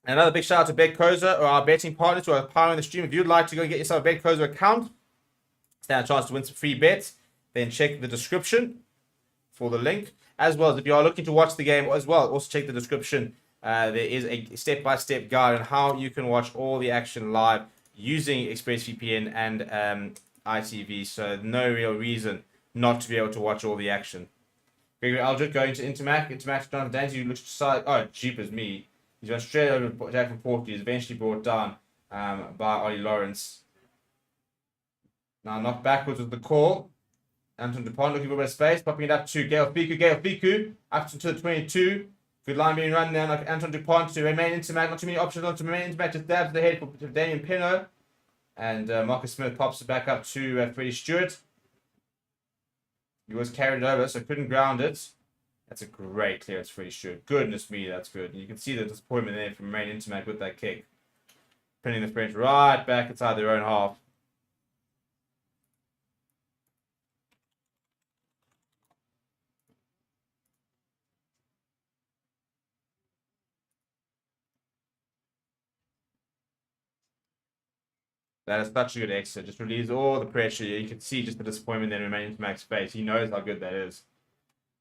Speaker 4: Another big shout out to BetCoza, or our betting partners who are powering the stream. If you'd like to go get yourself a BetCoza account, stand a chance to win some free bets, then check the description for the link. As well as if you are looking to watch the game as well, also check the description. There is a step-by-step guide on how you can watch all the action live using ExpressVPN and ITV. So no real reason not to be able to watch all the action. Gregory Aldrich going to Intermac. Intermac's Jonathan Dancy, who looks to side. Oh, jeepers me. He's gone straight over to Jack from Portley. He's eventually brought down by Ollie Lawrence. Now knocked backwards with the call. Anton Dupont looking for a bit of space, popping it up to Gail Fiku. Gail Fiku up to the 22. Good line being run there, like Anton Dupont to remain Intermac. Not too many options on to remain Intermac. Just dabs the head for Damien Pinot. And Marcus Smith pops it back up to Freddie Stewart. He was carried over, so couldn't ground it. That's a great clearance, Freddie Stewart. Goodness me, that's good. And you can see the disappointment there from Remain Intermac with that kick. Pinning the French right back inside their own half. That is such a good exit. Just relieves all the pressure. You can see just the disappointment there in Remain Intermac's face. He knows how good that is.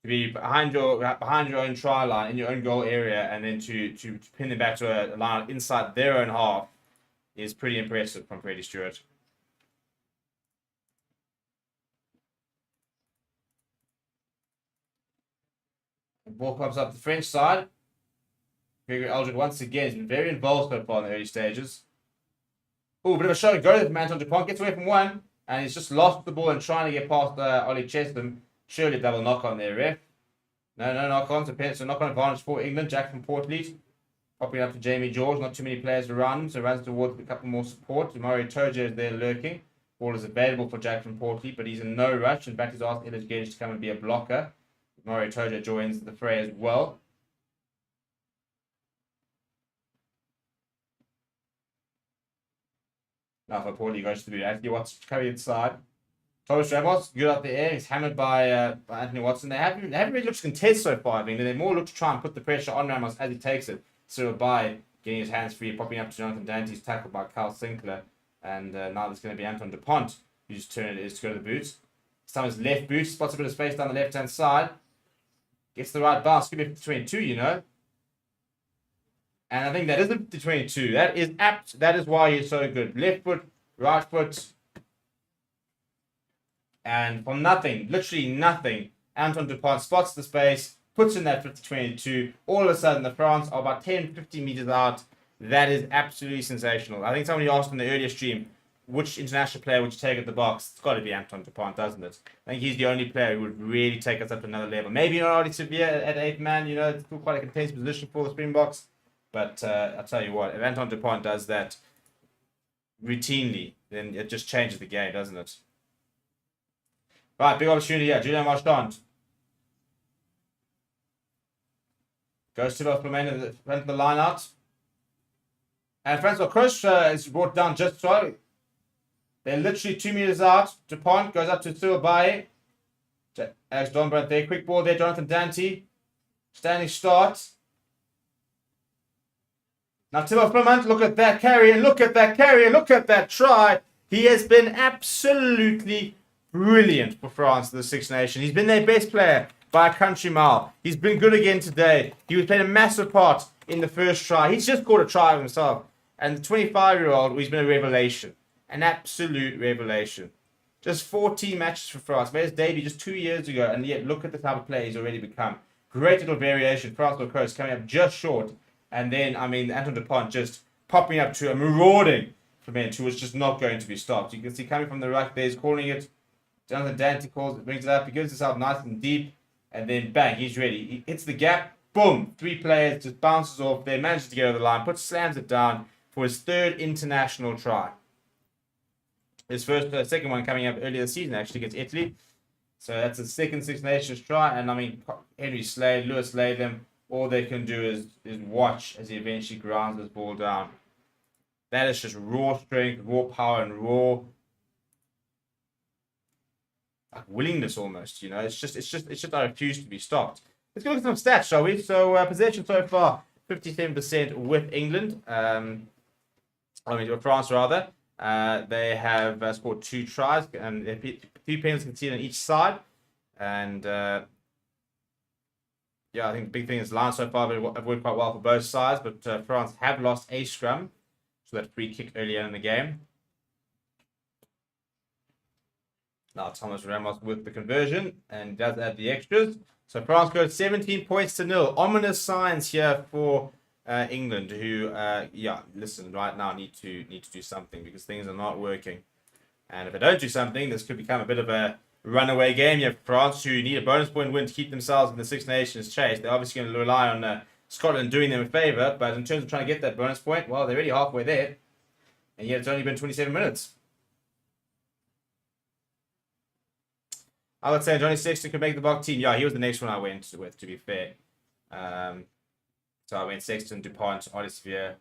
Speaker 4: To be behind your own try line in your own goal area and then to pin them back to a line inside their own half is pretty impressive from Freddie Stewart. The ball comes up the French side. Gregory Aldrich once again has been very involved so far in the early stages. Oh, bit of a show go from Anton Dupont. Gets away from one and he's just lost the ball and trying to get past Ollie Chestham. Surely a double knock on there, ref. No knock on. So knock on advantage for England. Jack from Portleet. Popping up to Jamie George. Not too many players around him. So runs towards a couple more support. Mario Toja is there lurking. Ball is available for Jack from Portleet, but he's in no rush. In fact, he's asked Ellis Gage to come and be a blocker. Mario Toja joins the fray as well. Now for Portleet goes to the Anthony Watson carry inside. Thomas Ramos, good up the air. He's hammered by Anthony Watson. They haven't really looked to contest so far. I mean, they more look to try and put the pressure on Ramos as he takes it. So by getting his hands free, popping up to Jonathan Dante's tackled by Carl Sinclair. And now there's going to be Anton Dupont, whose turn it is to go to the boots. This time his left boot, spots a bit of space down the left-hand side. Gets the right bounce, could be between two, you know. And I think that is between two. That is apt. That is why he's so good. Left foot, right foot. And from nothing, literally nothing, Anton Dupont spots the space, puts in that 50-22. All of a sudden, the France are about 10-15 meters out. That is absolutely sensational. I think somebody asked in the earlier stream, which international player would you take at the box? It's got to be Anton Dupont, doesn't it? I think he's the only player who would really take us up to another level. Maybe not already severe at 8 man, you know, it's still quite a contested position for the Springboks. But I'll tell you what, if Anton Dupont does that routinely, then it just changes the game, doesn't it? Right, big opportunity here. Julian Marchand goes to the front of the line out. And Francois Crush is brought down just so. They're literally 2 meters out. Dupont goes up to Suabai. Alex Donbrandt there. Quick ball there. Jonathan Dante. Standing start. Now Thibaut Flamant, look at that carry and look at that carry and look at that try. He has been absolutely brilliant for France, the Six Nations. He's been their best player by a country mile. He's been good again today. He was playing a massive part in the first try. He's just scored a try of himself. And the 25-year-old, he's been a revelation. An absolute revelation. Just 14 matches for France. Made his debut just 2 years ago, and yet look at the type of player he's already become. Great little variation. France will coast coming up just short. And then, I mean, Anton Dupont just popping up to a marauding Clement, who was just not going to be stopped. You can see coming from the ruck there, he's calling it. Jonathan Dante calls it, brings it up. He gives himself nice and deep. And then, bang, he's ready. He hits the gap. Boom. 3 players, just bounces off there, manages to get over the line, slams it down for his 3rd international try. His second one coming up earlier this season, actually, against Italy. So that's the second Six Nations try. And, I mean, Henry Slade, Lewis Slade, them. All they can do is watch as he eventually grounds this ball down. That is just raw strength, raw power, and raw willingness almost. It's just I refuse to be stopped. Let's go look at some stats, shall we? So possession so far, 57% with England. With France rather. They have scored 2 tries and 2 penalties conceded on each side. And I think the big thing is line so far have worked quite well for both sides, but France have lost a scrum, so that free kick earlier in the game. Now Thomas Ramos with the conversion and does add the extras. So France got 17 points to 0. Ominous signs here for England, who listen, right now need to do something because things are not working. And if they don't do something, this could become a bit of a runaway game. You have France, who need a bonus point win to keep themselves in the Six Nations chase. They're obviously going to rely on Scotland doing them a favour, but in terms of trying to get that bonus point, well, they're already halfway there, and yet it's only been 27 minutes. I would say Johnny Sexton could make the Bok team. Yeah, he was the next one I went with, to be fair. So I went Sexton, DuPont, Olivier.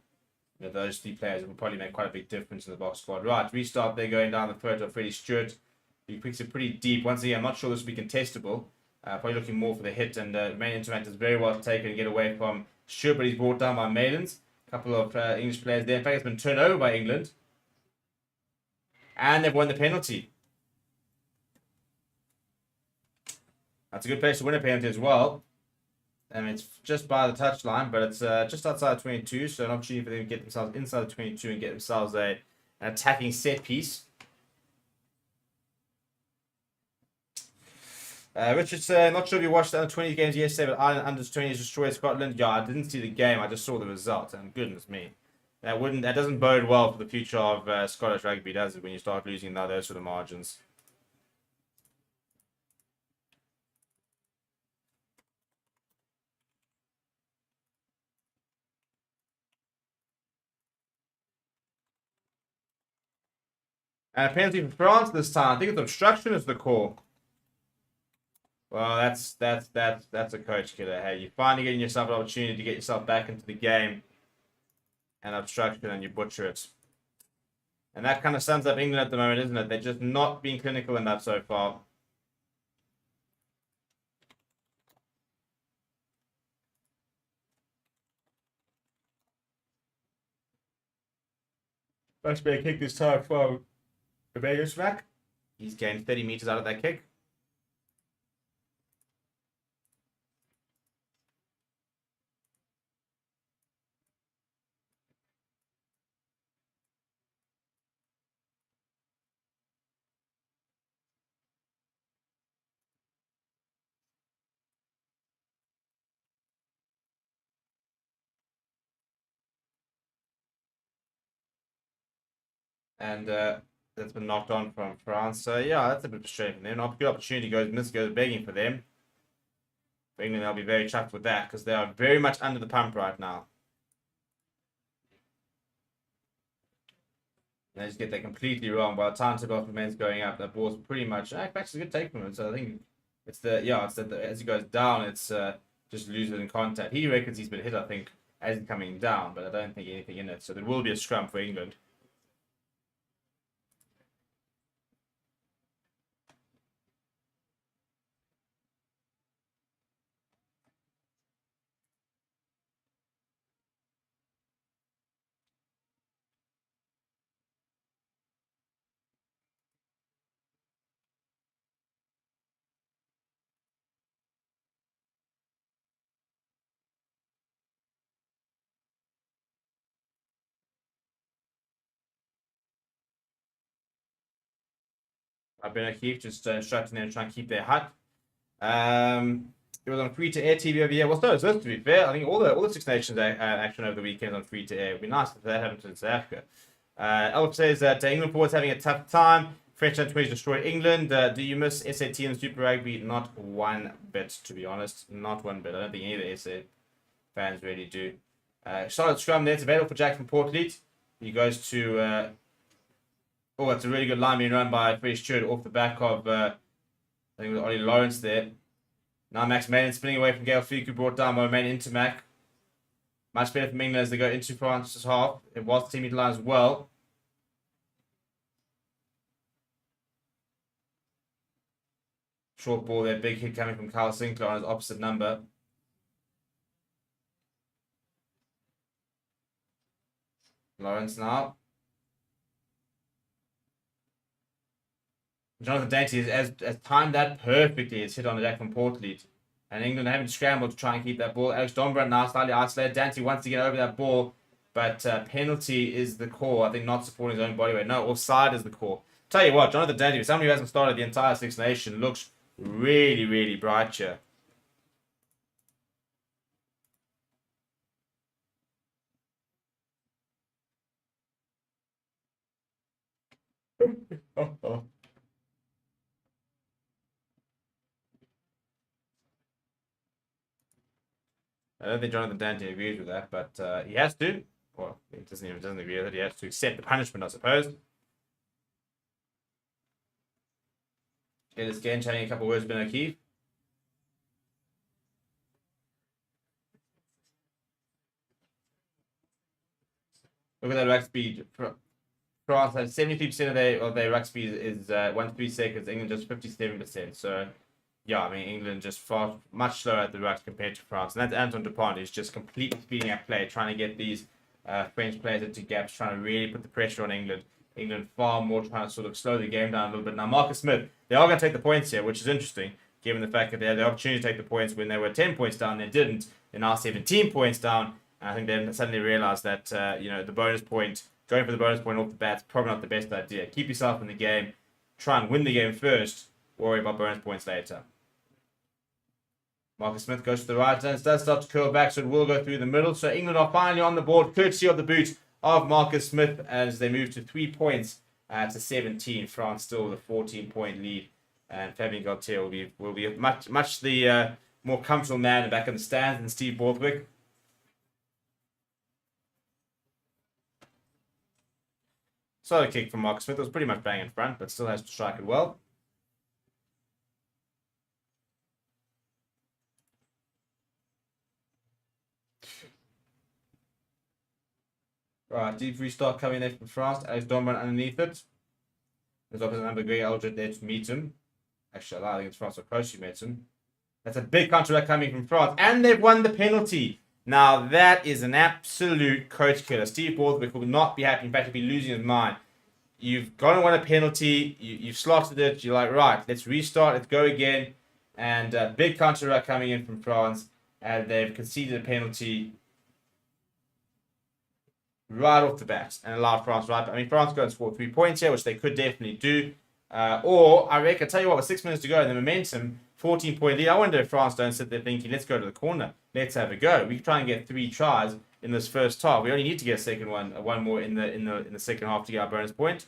Speaker 4: Those 3 players will probably make quite a big difference in the Bok squad. Right, restart. They're going down the throat of Freddie Stewart. He picks it pretty deep. Once again, I'm not sure this will be contestable. Probably looking more for the hit, and main interact is very well taken and get away from Stewart, but he's brought down by Maidens. A couple of English players there. In fact, it's been turned over by England. And they've won the penalty. That's a good place to win a penalty as well. And it's just by the touchline, but it's just outside 22, so an opportunity for them to get themselves inside the 22 and get themselves an attacking set piece. Richardson, not sure if you watched the under 20 games yesterday, but Ireland under 20s destroyed Scotland. Yeah, I didn't see the game, I just saw the result, and goodness me. That doesn't bode well for the future of Scottish rugby, does it, when you start losing those sort of margins. And a penalty for France this time. I think it's obstruction is the call. Well, that's a coach killer. Hey, you're finally getting yourself an opportunity to get yourself back into the game, and obstruction, and you butcher it. And that kind of sums up England at the moment, isn't it? They're just not being clinical enough so far. Must be a kick this time from the Vegas rack. He's gained 30 meters out of that kick. And that's been knocked on from France. So yeah, that's a bit frustrating. They're not a good opportunity goes begging for them. For England, they'll be very chuffed with that because they are very much under the pump right now. They just get that completely wrong. By the time tip-off remains going up, that ball's pretty much it's a good take from him. So I think it's as he goes down, it's just loses in contact. He reckons he's been hit, I think, as he's coming down, but I don't think anything in it. So there will be a scrum for England. I've been a Keith just instructing them to try and keep their hut. It was on free to air TV over here. Well, so it's supposed to be fair. I think all the Six Nations action over the weekend on free to air. It'd be nice if that happened in South Africa. Elf says that England forwards having a tough time. French under 20s destroyed England. Do you miss SAT and Super Rugby? Not one bit, to be honest. Not one bit. I don't think any of the SA fans really do. Solid scrum there. It's available for Jack from Portleet. He goes to. It's a really good line being run by Freddie Stewart off the back of, I think it was Ollie Lawrence there. Now Max Maiden spinning away from Gail Fiku, brought down by Main into Mac. Much better from England as they go into France's half. It was the team line as well. Short ball there, big hit coming from Carl Sinclair on his opposite number. Lawrence now. Jonathan Dainty has timed that perfectly. It's hit on the deck from Portlead. And England having scrambled to try and keep that ball. Alex Dombrandt now slightly isolated. Dainty wants to get over that ball. But penalty is the call. I think not supporting his own body weight. No, offside is the call. Tell you what, Jonathan Dainty, somebody who hasn't started the entire Six Nations, looks really, really bright here. Oh. I don't think Jonathan Dainty agrees with that, but he has to. Well, he doesn't agree with it. He has to accept the punishment, I suppose. Ellis Genge having a couple of words with Ben O'Keefe. Look at that ruck speed. France has 73% of their ruck speed is 1-3 seconds. England just 57%. So, yeah, I mean, England just much slower at the ruck compared to France. And that's Antoine Dupont, who's just completely speeding up play, trying to get these French players into gaps, trying to really put the pressure on England. England far more trying to sort of slow the game down a little bit. Now, Marcus Smith, they are going to take the points here, which is interesting, given the fact that they had the opportunity to take the points when they were 10 points down. They didn't. They're now 17 points down. And I think they suddenly realised that, the bonus point, going for the bonus point off the bat is probably not the best idea. Keep yourself in the game. Try and win the game first. Worry about bonus points later. Marcus Smith goes to the right, and it does start to curl back, so it will go through the middle. So England are finally on the board, courtesy of the boot of Marcus Smith, as they move to 3 points to 17. France still with a 14-point lead, and Fabien Galtier will be much the more comfortable man back in the stands than Steve Borthwick. Solid kick from Marcus Smith. It was pretty much bang in front, but still has to strike it well. Right, deep restart coming there from France. Alex Dombrandt underneath it. There's opposite number Greg Eldred there to meet him. Actually, I think it's France so close she met him. That's a big counter coming from France. And they've won the penalty. Now, that is an absolute coach killer. Steve Borthwick will not be happy. In fact, he'll be losing his mind. You've gone and won a penalty. You've slotted it. You're like, right, let's restart. Let's go again. And big counter coming in from France. And they've conceded a penalty right off the bat and allowed France right. I mean, France go and score 3 points here, which they could definitely do. Or, I reckon, tell you what, with 6 minutes to go, the momentum, 14-point lead. I wonder if France don't sit there thinking, let's go to the corner. Let's have a go. We can try and get 3 tries in this first half. We only need to get a second one more in the second half to get our bonus point.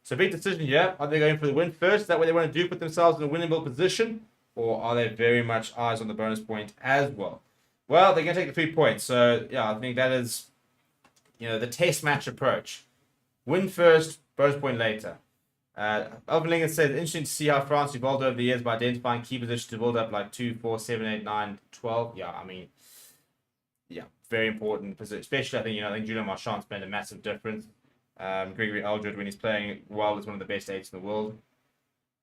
Speaker 4: So big decision here. Are they going for the win first? Is that what they want to do, put themselves in a winnable position? Or are they very much eyes on the bonus point as well? Well, they're going to take the 3 points. So, yeah, I think that is, the test match approach. Win first, bonus point later. Alvin Lincoln says, interesting to see how France evolved over the years by identifying key positions to build up like 2, 4, 7, 8, 9, 12. Yeah, I mean, very important position. Especially, I think Julian Marchand's made a massive difference. Gregory Eldred, when he's playing well, is one of the best 8s in the world.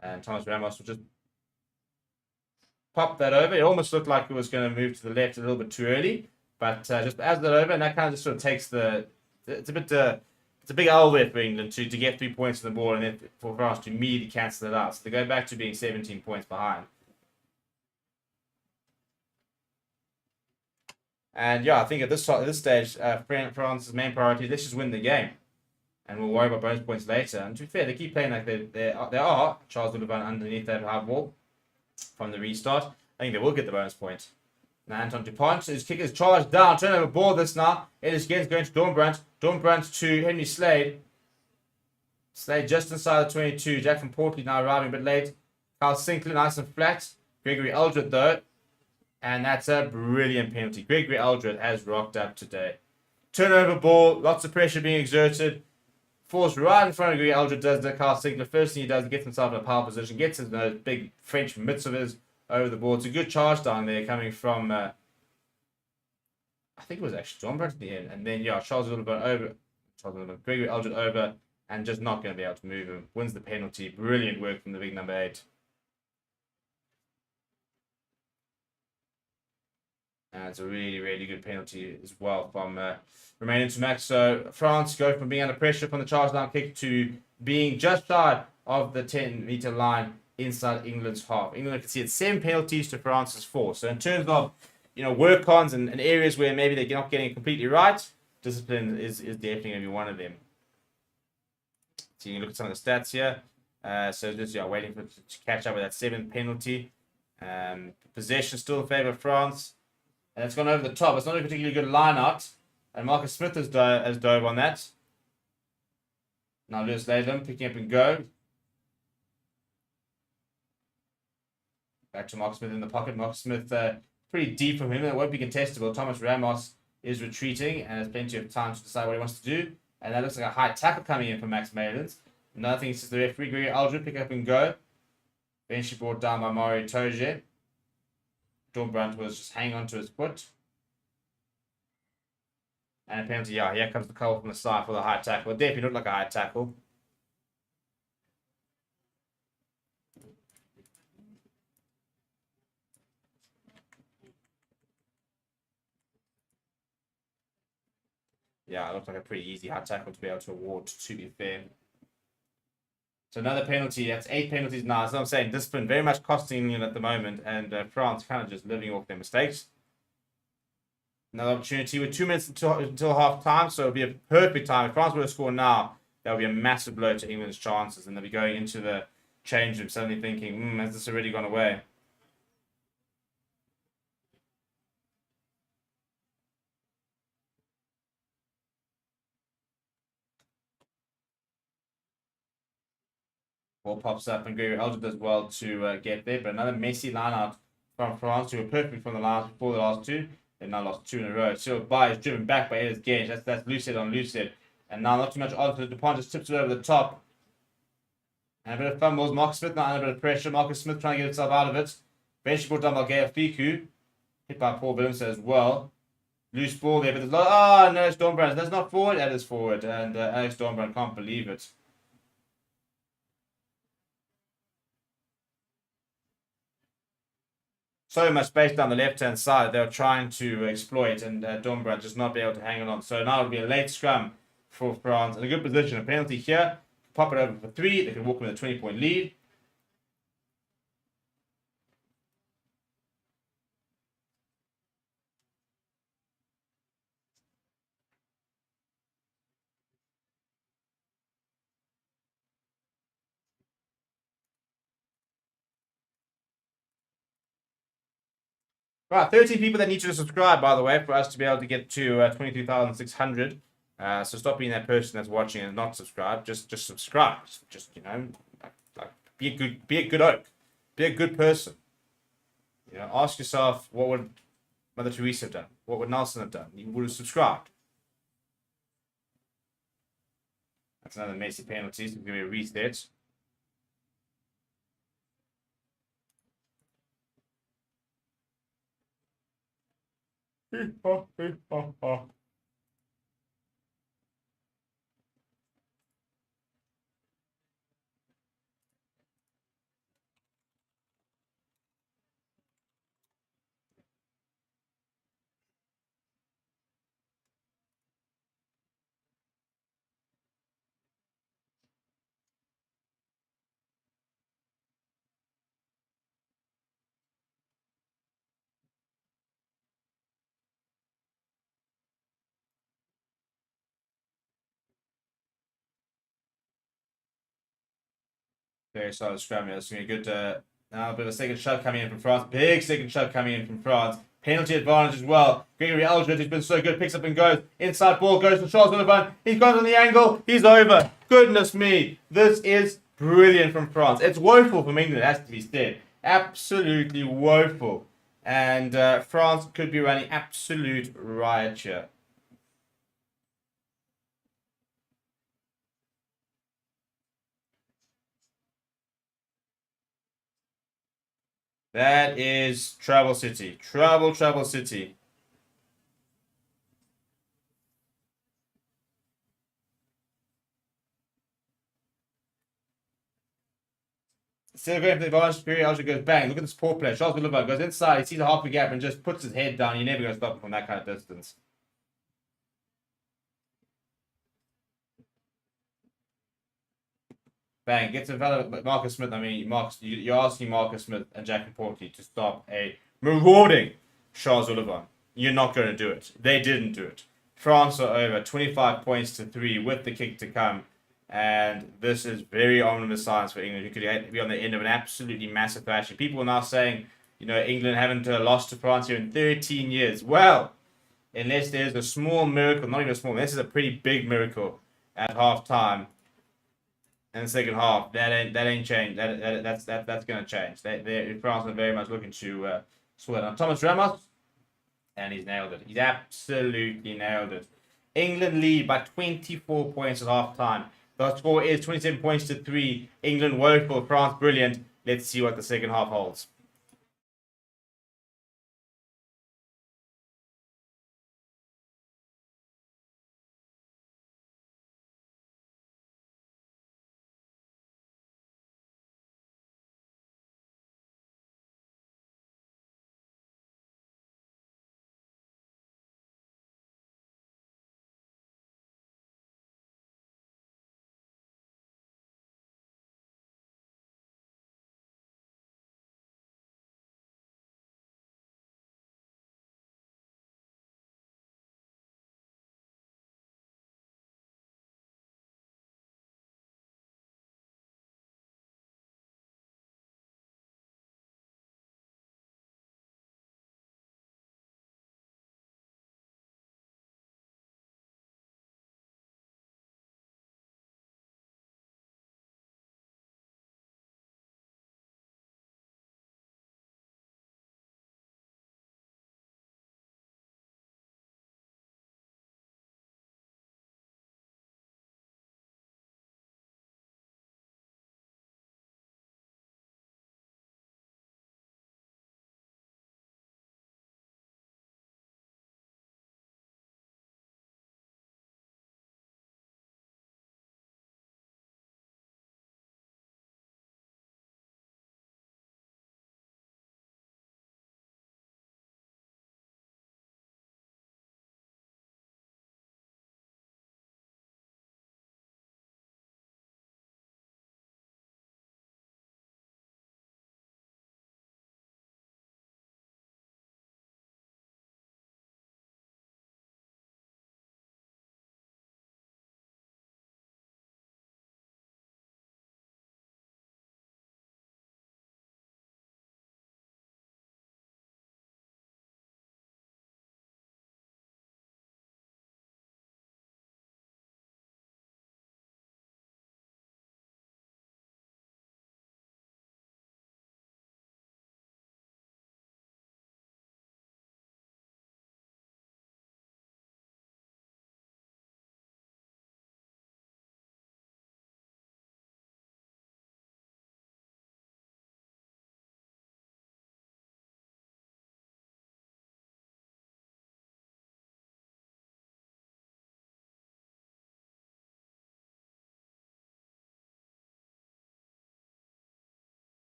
Speaker 4: And Thomas Ramos will just pop that over. It almost looked like it was going to move to the left a little bit too early. But just adds that over, and that kind of just sort of takes it's a big L there for England to get 3 points on the board, and then for France to immediately cancel it out. So they go back to being 17 points behind. And I think at this stage, France's main priority is let's just win the game, and we'll worry about bonus points later. And to be fair, they keep playing like they are. Charles would have gone underneath that hard ball from the restart. I think they will get the bonus point. Now Antoine Dupont, his kick is charged down, turnover ball this now. Ellis Gens going to Dombrandt. Dombrandt to Henry Slade. Slade just inside the 22. Jack from Portlead now arriving a bit late. Carl Sinclair nice and flat. Gregory Eldred though. And that's a brilliant penalty. Gregory Eldred has rocked up today. Turnover ball, lots of pressure being exerted. Falls right in front of Gregory Eldred, does the Carl Sinclair. First thing he does, he gets himself in a power position, gets his big French mitts of his over the board. It's a good charge down there coming from I think it was actually Dornbrandt at the end. And then, yeah, Gregory Aldred over, and just not going to be able to move him. Wins the penalty. Brilliant work from the big number 8. And it's a really, really good penalty as well from Romain Ntamack. So France go from being under pressure from the charge line kick to being just shy of the 10-meter line inside England's half. England can see it's 7 penalties to France's 4. So in terms of work-ons and areas where maybe they're not getting it completely right, discipline is definitely going to be one of them. So you can look at some of the stats here. So just waiting for it to catch up with that 7th penalty. Possession still in favour of France. And it's gone over the top. It's not a particularly good line out. And Marcus Smith has dove on that. Now Lewis Laidlam picking up and go. Back to Marcus Smith in the pocket. Marcus Smith pretty deep from him. That won't be contestable. Thomas Ramos is retreating and has plenty of time to decide what he wants to do. And that looks like a high tackle coming in from Max Malins. Another thing is the referee, Gregory Aldred, pick up and go. Eventually brought down by Mario Toje. Dornbrandt was just hanging on to his foot. And a penalty, here comes the call from the side for the high tackle. It definitely looked like a high tackle. Yeah, it looked like a pretty easy high tackle to be able to award, to be fair. So another penalty. That's 8 penalties now. As I'm saying, discipline very much costing England at the moment, and France kind of just living off their mistakes. Another opportunity with 2 minutes until half time, so it'll be a perfect time. If France were to score now, that would be a massive blow to England's chances, and they'll be going into the change room suddenly thinking, has this already gone away? Ball pops up and Gregory Aldred does well to get there, but another messy line out from France, who were perfect from the lines before the last 2. They've now lost 2 in a row. So by is driven back by Ellis Gage. That's Lucid on Lucid. And now not too much on to Dupont, just tips it over the top. And a bit of fumbles. Marcus Smith now under a bit of pressure. Marcus Smith trying to get himself out of it. Eventually brought down by Gaya Fiku. Hit by Paul Willemse as well. Loose ball there, but there's a lot. No, it's Dornbrandt. That's not forward. That is forward. And Alex Dornbrandt can't believe it. So much space down the left-hand side they were trying to exploit, and Dornbrandt just not be able to hang on. So now it'll be a late scrum for France. In a good position. A penalty here. Pop it over for 3. They can walk with a 20-point lead. Right, 13 people that need to subscribe, by the way, for us to be able to get to 23,600. So stop being that person that's watching and not subscribed. Just subscribe. Just be a good oak. Be a good person. Ask yourself, what would Mother Teresa have done? What would Nelson have done? You would have subscribed. That's another messy penalty. So we're going to reset. Very solid scrum here. That's going to be good. Now a bit of a second shove coming in from France. Big second shove coming in from France. Penalty advantage as well. Gregory Aldred, who's been so good, picks up and goes. Inside ball goes to Charles Oliver. He's got on the angle. He's over. Goodness me. This is brilliant from France. It's woeful from England, it has to be said. Absolutely woeful. And France could be running absolute riot here. That is Travel City. Travel City. Instead of going for the advantage period, Alger goes bang. Look at this poor player. Charles Oliver goes inside, he sees a half a gap and just puts his head down. You're never going to stop him from that kind of distance. Bang, gets a fellow Marcus Smith. I mean, you're asking Marcus Smith and Jackie Portley to stop a marauding Charles Oliver. You're not going to do it. They didn't do it. France are over 25 points to 3 with the kick to come. And this is very ominous signs for England, who could be on the end of an absolutely massive thrashing. People are now saying, England haven't lost to France here in 13 years. Well, unless there's a small miracle, not even a small, this is a pretty big miracle at half time. In the second half, that ain't changed. That's going to change. France are very much looking to sort that out. Thomas Ramos, and he's nailed it. He's absolutely nailed it. England lead by 24 points at half time. The score is 27 points to 3. England woeful, France brilliant. Let's see what the second half holds.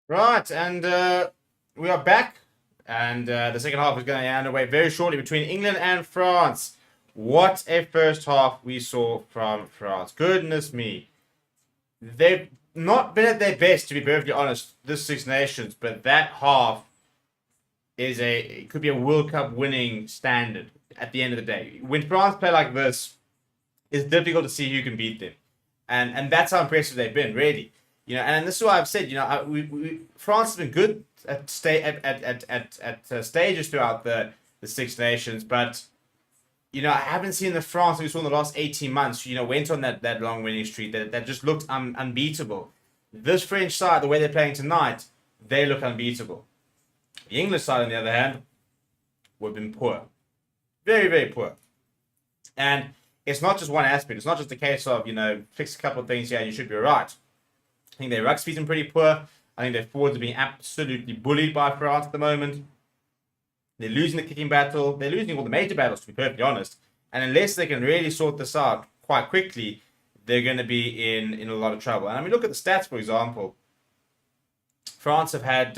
Speaker 4: Right, and we are back, and the second half is going to be underway very shortly between England and France. What a first half we saw from France. Goodness me. They've not been at their best, to be perfectly honest, this Six Nations, but that half it could be a World Cup winning standard at the end of the day. When France play like this, it's difficult to see who can beat them. And that's how impressive they've been, really. And this is why I've said, France has been good at stages throughout the Six Nations, but I haven't seen the France we saw in the last 18 months. Went on that long winning streak that just looked unbeatable. This French side, the way they're playing tonight, they look unbeatable. The English side, on the other hand, have been poor, very, very poor, and it's not just one aspect. It's not just a case of fix a couple of things here and you should be right. I think their rugby's been pretty poor. I think their forwards are being absolutely bullied by France at the moment. They're losing the kicking battle. They're losing all the major battles, to be perfectly honest. And unless they can really sort this out quite quickly, they're going to be in a lot of trouble. And I mean, look at the stats, for example. France have had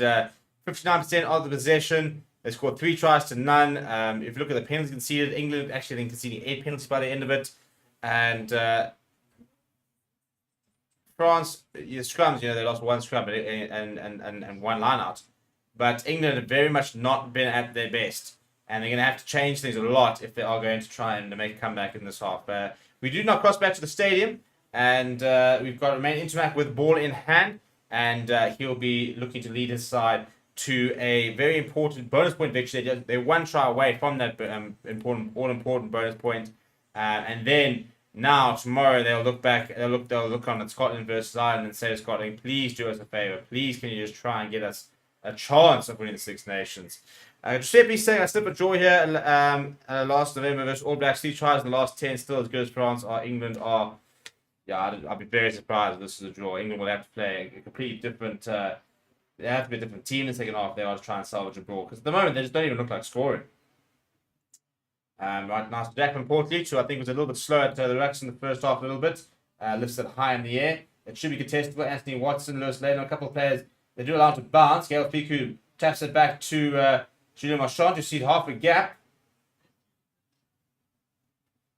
Speaker 4: 59% of the possession. They scored 3 tries to none. If you look at the penalties conceded, England actually conceding 8 penalties by the end of it. And France, scrums, they lost 1 scrum and 1 line out. But England have very much not been at their best. And they're going to have to change things a lot if they are going to try and make a comeback in this half. We do now cross back to the stadium. And we've got Romain Intermac with ball in hand. And he'll be looking to lead his side to a very important bonus point victory. They're 1 try away from that important bonus point. And then now tomorrow they'll look back. They'll look on at Scotland versus Ireland and say to Scotland, please do us a favour. Please, can you just try and get us a chance of winning the Six Nations? Giuseppe saying, I slip a draw here last November versus All Blacks. 3 tries in the last 10, still as good as France or England are. Yeah, I'd be very surprised if this is a draw. England will have to play a completely different. They have to be a different team in the second half. They are to try and salvage a draw because at the moment they just don't even look like scoring. Right now, Jackman Portley, who I think was a little bit slow at the rucks in the first half, a little bit, lifts it high in the air. It should be contestable. Anthony Watson, Lewis Layden, a couple of players they do allow to bounce. Gael Fiku taps it back to Julien Marchand. You see half a gap.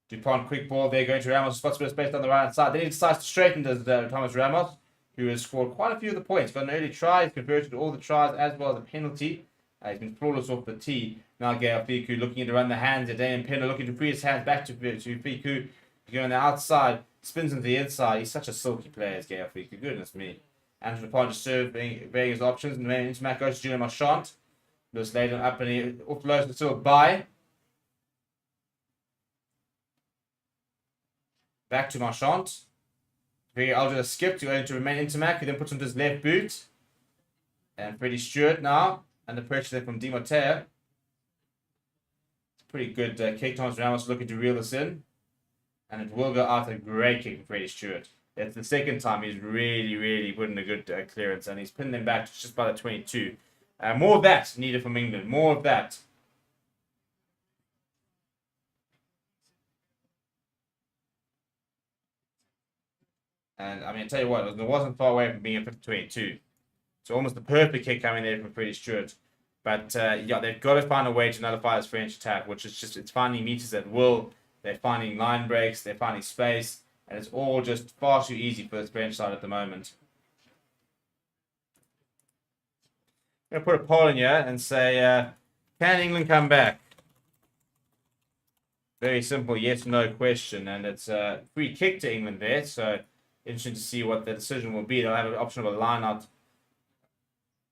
Speaker 4: Dupont, quick ball there, going to Ramos, spots for space down the right hand side. Then he decides to straighten as Thomas Ramos, who has scored quite a few of the points. Got an early try, he's converted all the tries as well as a penalty. He's been flawless off the tee. Now Gael Fiku looking to run the hands. Damian Penner looking to free his hands back to Fiku. Going on the outside, spins into the inside. He's such a silky player, as Gael Fiku. Goodness me. Andrew Dupont just surveying his options. And then into Matt goes to Julien Marchand. Lewis Layden up and he offloads the still by. Back to Marchand. I'll do a skip to go into Romain Intermac. He then puts him to his left boot. And Freddie Stewart now. Under pressure there from Di Matteo. It's a pretty good kick. Thomas Ramos looking to reel this in. And it will go out a great kick from Freddie Stewart. It's the second time he's really, really put in a good clearance. And he's pinned them back just by the 22. More of that needed from England. More of that. And I mean, I tell you what, it wasn't far away from being a 50-22. So almost the perfect kick coming there from Freddie Stewart. But yeah, they've got to find a way to nullify this French attack, which is just, it's finding meters at will. They're finding line breaks, they're finding space, and it's all just far too easy for this French side at the moment. I'm going to put a poll in here and say, can England come back? Very simple yes or no question, and it's a free kick to England there, so interesting to see what the decision will be. They'll have an option of a line out,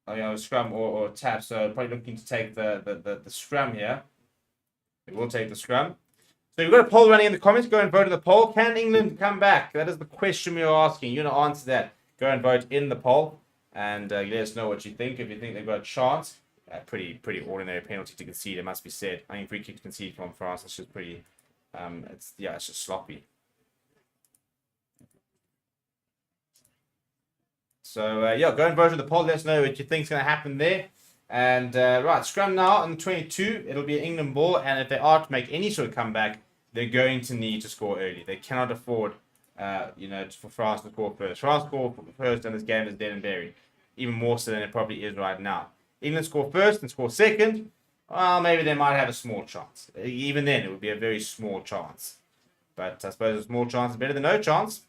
Speaker 4: a scrum or a tap, so probably looking to take the scrum here. They will take the scrum. So you've got a poll running in the comments. Go and vote in the poll. Can England come back? That is the question we are asking. You're going to answer that. Go and vote in the poll. And let us know what you think. If you think they've got a chance. Pretty ordinary penalty to concede, it must be said. I think free kick to concede from France. It's just pretty... it's just sloppy. So, yeah, go and vote in the poll. Let us know what you think is going to happen there. And, right, scrum now on the 22. It'll be an England ball. And if they are to make any sort of comeback, they're going to need to score early. They cannot afford, for France to score first. France score first and this game is dead and buried. even more so than it probably is right now. England score first and score second, well, maybe they might have a small chance. Even then, it would be a very small chance. But I suppose a small chance is better than no chance.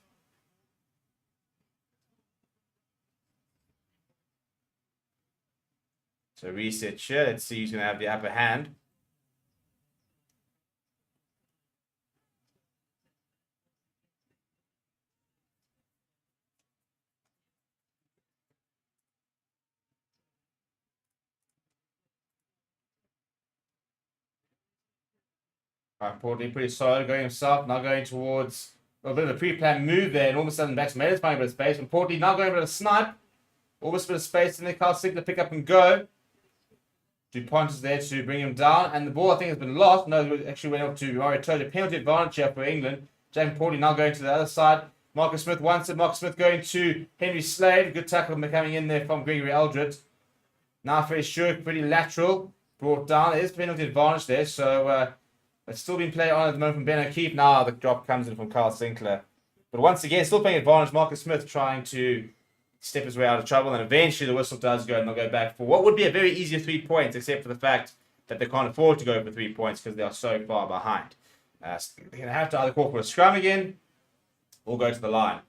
Speaker 4: So reset here. Let's see who's going to have the upper hand. Portly pretty solid, going himself, now going towards a bit of a pre-planned move there, and all of a sudden Max Mader's finding a bit of space, and Portly now going a bit of snipe, almost a bit of space in there, Carl Sinclair pick up and go. DuPont is there to bring him down, and the ball I think has been lost. No, it actually went up to Mario Toja, penalty advantage here for England. Jack Portly now going to the other side. Marcus Smith wants it, Marcus Smith going to Henry Slade, good tackle coming in there from Gregory Eldred. Now for Shurk, pretty lateral, brought down, there is penalty advantage there, so it's still being played on at the moment from Ben O'Keefe. Now the drop comes in from Carl Sinclair. But once again, still playing advantage. Marcus Smith trying to step his way out of trouble. And eventually the whistle does go and they'll go back for what would be a very easy 3 points, except for the fact that they can't afford to go for 3 points because they are so far behind. They're going to have to either call for a scrum again or go to the line.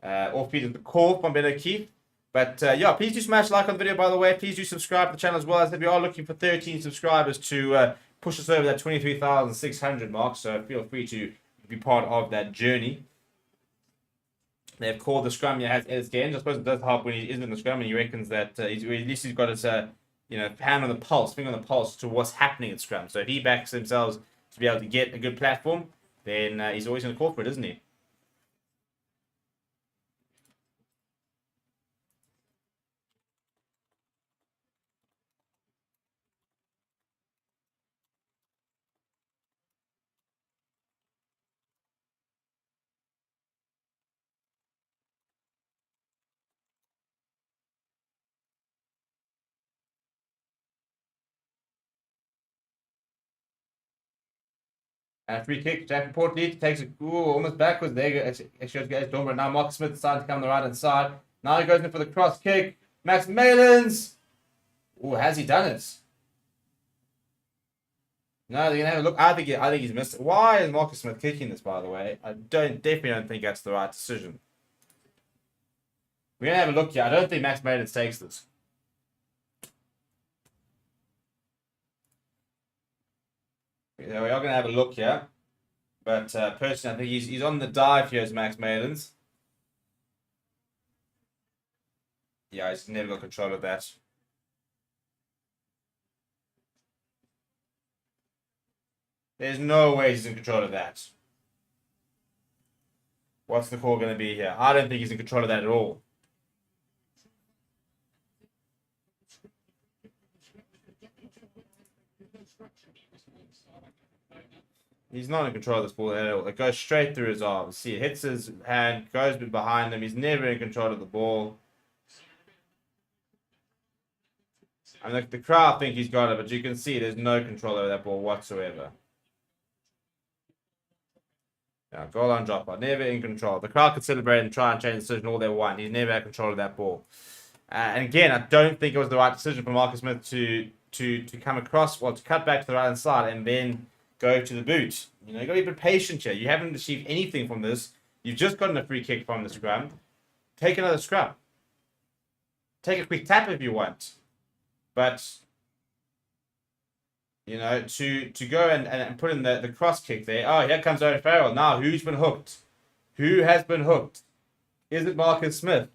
Speaker 4: Offbeat is the call from Ben O'Keefe. But yeah, please do smash like on the video, by the way. Please do subscribe to the channel as well. As I said, we are looking for 13 subscribers to push us over that 23,600 mark, so feel free to be part of that journey. They've called the scrum. He has Ellis Genge. I suppose it does help when he is in the scrum and he reckons that at least he's got his hand on the pulse, finger on the pulse to what's happening at scrum. So if he backs himself to be able to get a good platform, then he's always going to call for it, isn't he? And free kick, Jack Portly takes it almost backwards. There you go. Actually, goes Dormer. Now Mark Smith decides to come on the right hand side. Now he goes in for the cross kick. Max Malins. Oh, has he done it? No, they're gonna have a look. I think he's missed it. Why is Marcus Smith kicking this, by the way? I definitely don't think that's the right decision. We're gonna have a look here. I don't think Max Malins takes this. Yeah, we are going to have a look here. But personally, I think he's on the dive here as Max Malins. Yeah, he's never got control of that. There's no way he's in control of that. What's the call going to be here? I don't think he's in control of that at all. He's not in control of this ball at all. It goes straight through his arms. See, it hits his hand, goes behind him. He's never in control of the ball. I mean, the crowd think he's got it, but you can see there's no control over that ball whatsoever. Yeah, goal on dropout. Never in control. The crowd could celebrate and try and change the decision all they want. He's never had control of that ball. And again, I don't think it was the right decision for Marcus Smith to come across, well, to cut back to the right hand side and then go to the boot. You know, you've got to be a bit patient here. You haven't achieved anything from this. You've just gotten a free kick from the scrum. Take another scrum. Take a quick tap if you want. But, you know, to go and put in the cross kick there. Oh, here comes Owen Farrell. Now, who's been hooked? Who has been hooked? Is it Marcus Smith?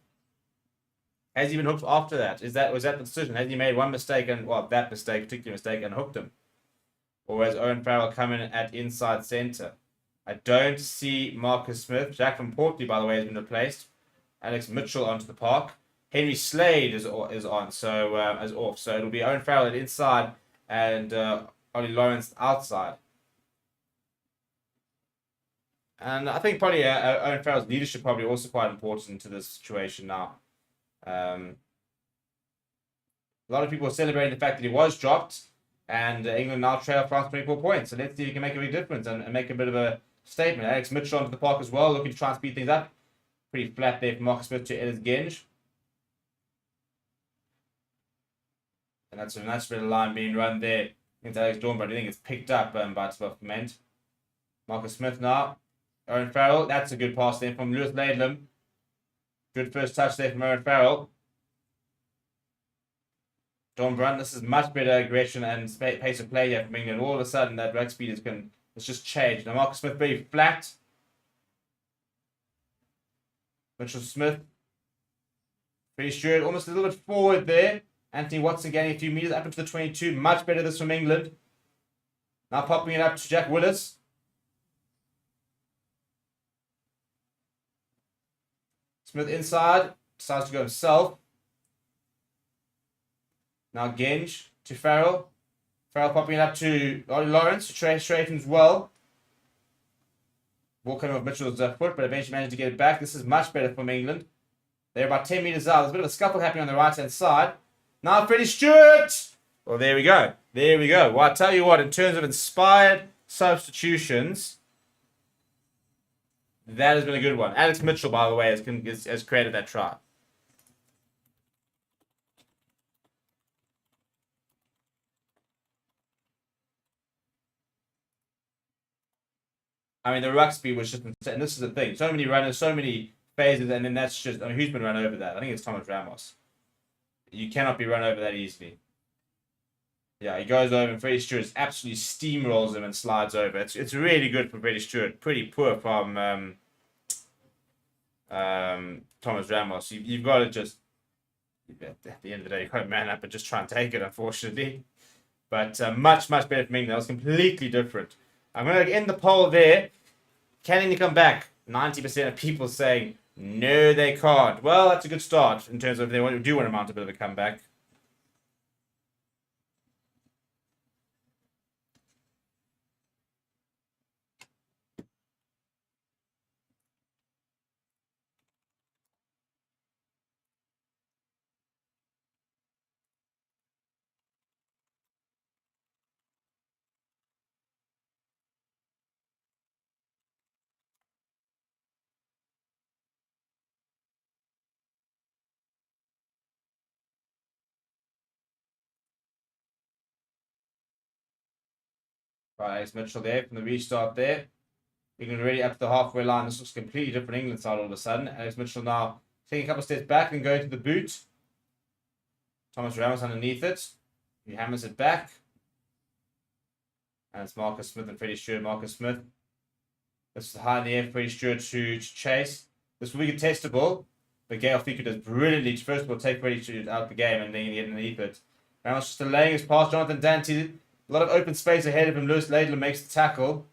Speaker 4: Has he been hooked after that? Was that the decision? Has he made one mistake and, well, that mistake, particular mistake, and hooked him? Or has Owen Farrell come in at inside centre? I don't see Marcus Smith. Jack from Portly, by the way, has been replaced. Alex Mitchell onto the park. Henry Slade is on, so as off. So it'll be Owen Farrell at inside and Ollie Lawrence outside. And I think probably Owen Farrell's leadership probably also quite important to this situation now. A lot of people are celebrating the fact that he was dropped. And England now trail France 24 points. So let's see if he can make a big difference and make a bit of a statement. Alex Mitchell onto the park as well, looking to try and speed things up. Pretty flat there from Marcus Smith to Ellis Genge. And that's a nice bit of line being run there into Alex Dornbrook. I think it's picked up by Ment. Marcus Smith now. Owen Farrell. That's a good pass there from Lewis Laidlam. Good first touch there from Owen Farrell. Dornbrook. This is much better aggression and pace of play here from England. All of a sudden, that ruck speed it's just changed. Now Marcus Smith very flat. Mitchell Smith. Pretty sure almost a little bit forward there. Anthony Watson getting a few meters up into the 22. Much better this from England. Now popping it up to Jack Willis. Smith inside. Decides to go himself. Now Genge to Farrell. Farrell popping it up to Lawrence. Straight as well. Ball coming off Mitchell's foot, but eventually managed to get it back. This is much better from England. They're about 10 meters out. There's a bit of a scuffle happening on the right-hand side. Now Freddie Stewart. Well, there we go. There we go. Well, I tell you what, in terms of inspired substitutions, that has been a good one. Alex Mitchell, by the way, has created that try. I mean, the ruck speed was just insane. And this is the thing. So many runners, so many phases, and then that's just... I mean, who's been run over that? I think it's Thomas Ramos. You cannot be run over that easily. Yeah, he goes over, and Freddie Stewart absolutely steamrolls him and slides over. It's really good for Freddie Stewart. Pretty poor from Thomas Ramos. You've got to just... At the end of the day, you've got to man up and just try and take it, unfortunately. But much, much better for me. That was completely different. I'm going to end the poll there. Can they come back? 90% of people saying, no, they can't. Well, that's a good start in terms of if they do want to mount a bit of a comeback. Right, Alex Mitchell there from the restart there. England already up to the halfway line. This looks completely different England side all of a sudden. Alex Mitchell now taking a couple of steps back and going to the boot. Thomas Ramos underneath it. He hammers it back. And it's Marcus Smith and Freddie Stewart. Marcus Smith. This is high in the air for Freddie Stewart to chase. This will be contestable. But Gail Fiku does brilliantly to first of all take Freddie Stewart out of the game and then get underneath it. Ramos just delaying his pass. Jonathan Dante. A lot of open space ahead of him. Lewis Laidler makes the tackle.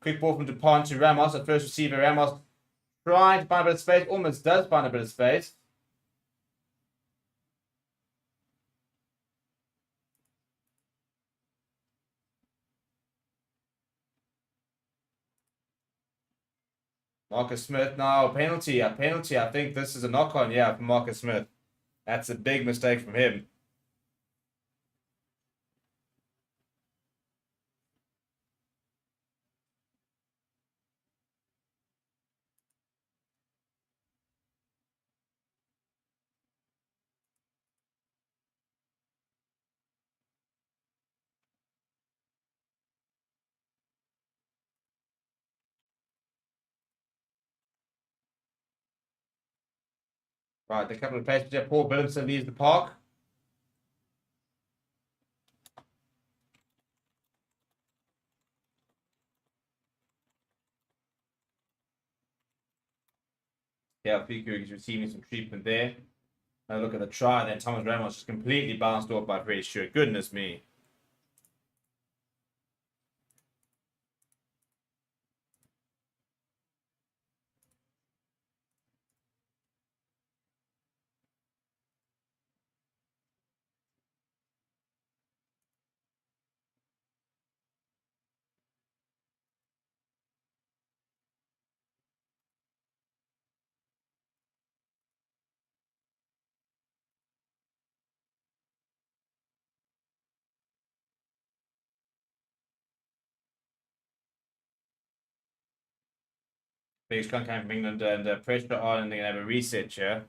Speaker 4: Quick ball from Dupont to Ramos. At first receiver, Ramos trying to find a bit of space. Almost does find a bit of space. Marcus Smith now. Penalty. A penalty. I think this is a knock-on, yeah, for Marcus Smith. That's a big mistake from him. Right, the couple of places there. Paul Williamson leaves the park. Yeah, Fiku is receiving some treatment there. Now look at the try. Then Thomas Ramos just completely bounced off by Freddie Stewart. Goodness me. Biggest gun came from England and pressure on, and they're going to have a reset here.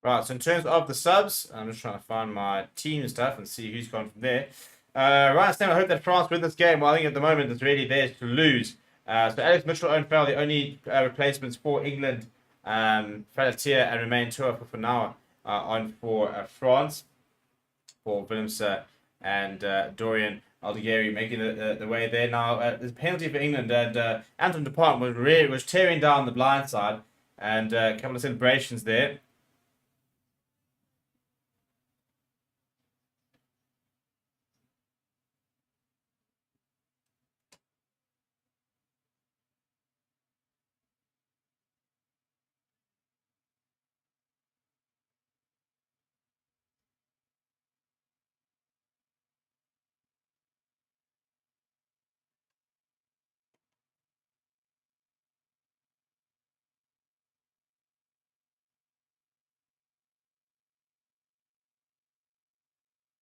Speaker 4: Right, so in terms of the subs, I'm just trying to find my team and stuff and see who's gone from there. Right, Stan, I hope that France win this game. Well, I think at the moment it's really theirs to lose. So Alex Mitchell, Owen Farrell, the only replacements for England. Falatia and Romain Tour for now on for France, for Willemse and Dorian Aldegheri making the way there. Now, there's a penalty for England, and Anton Dupont was tearing down the blind side, and a couple of celebrations there.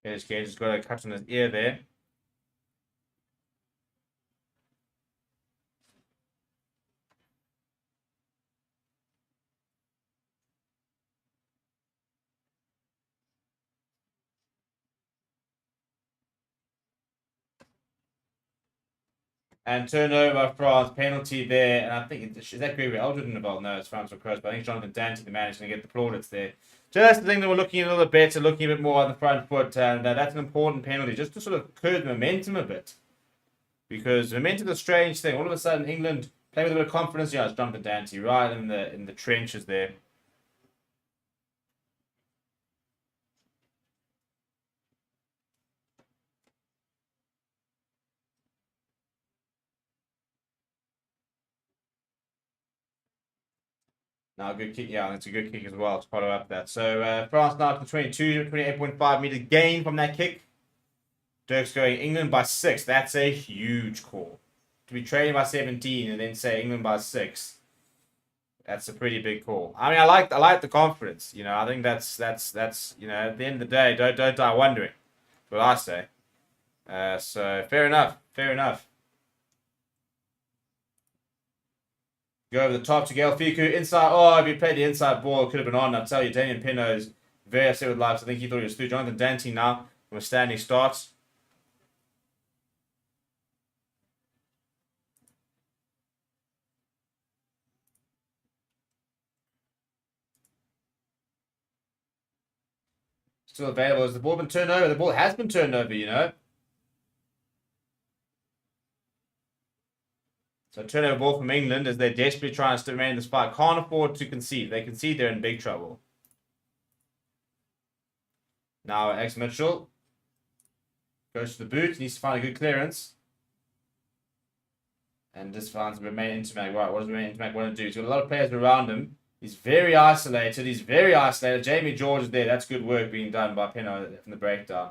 Speaker 4: This Gage has got a cut on his ear there. And turnover France, penalty there. And I think, is that Gregory Eldred in the ball? No, it's France or Cross, but I think Jonathan Dante, the man, is going to get the plaudits there. Just the thing that we're looking a little bit better, looking a bit more on the front foot. And that's an important penalty, just to sort of curb the momentum a bit. Because momentum is a strange thing. All of a sudden, England play with a bit of confidence. Yeah, it's Jonathan Dante right in the trenches there. Now, a good kick. Yeah, it's a good kick as well to follow up that. So, France now to 28.5 meter gain from that kick. Dirk's going England by 6. That's a huge call. To be trailing by 17 and then say England by 6. That's a pretty big call. I mean, I like the confidence. You know, I think that's you know, at the end of the day, don't die wondering. That's what I say. So fair enough. Fair enough. Go over the top to Gael Fiku. Inside. Oh, if he played the inside ball, it could have been on. I'll tell you, Damien Pinot is very upset with life. I think he thought he was through. Jonathan Dante now from a standing start. Still available. Has the ball been turned over? The ball has been turned over, you know. So turnover ball from England as they're desperately trying to remain in this fight. Can't afford to concede. If they concede, they're in big trouble. Now Alex Mitchell goes to the boot. Needs to find a good clearance. And this finds Romain Intermac. Right, what does Romain Intermac want to do? He's got a lot of players around him. He's very isolated. Jamie George is there. That's good work being done by Pinot from the breakdown.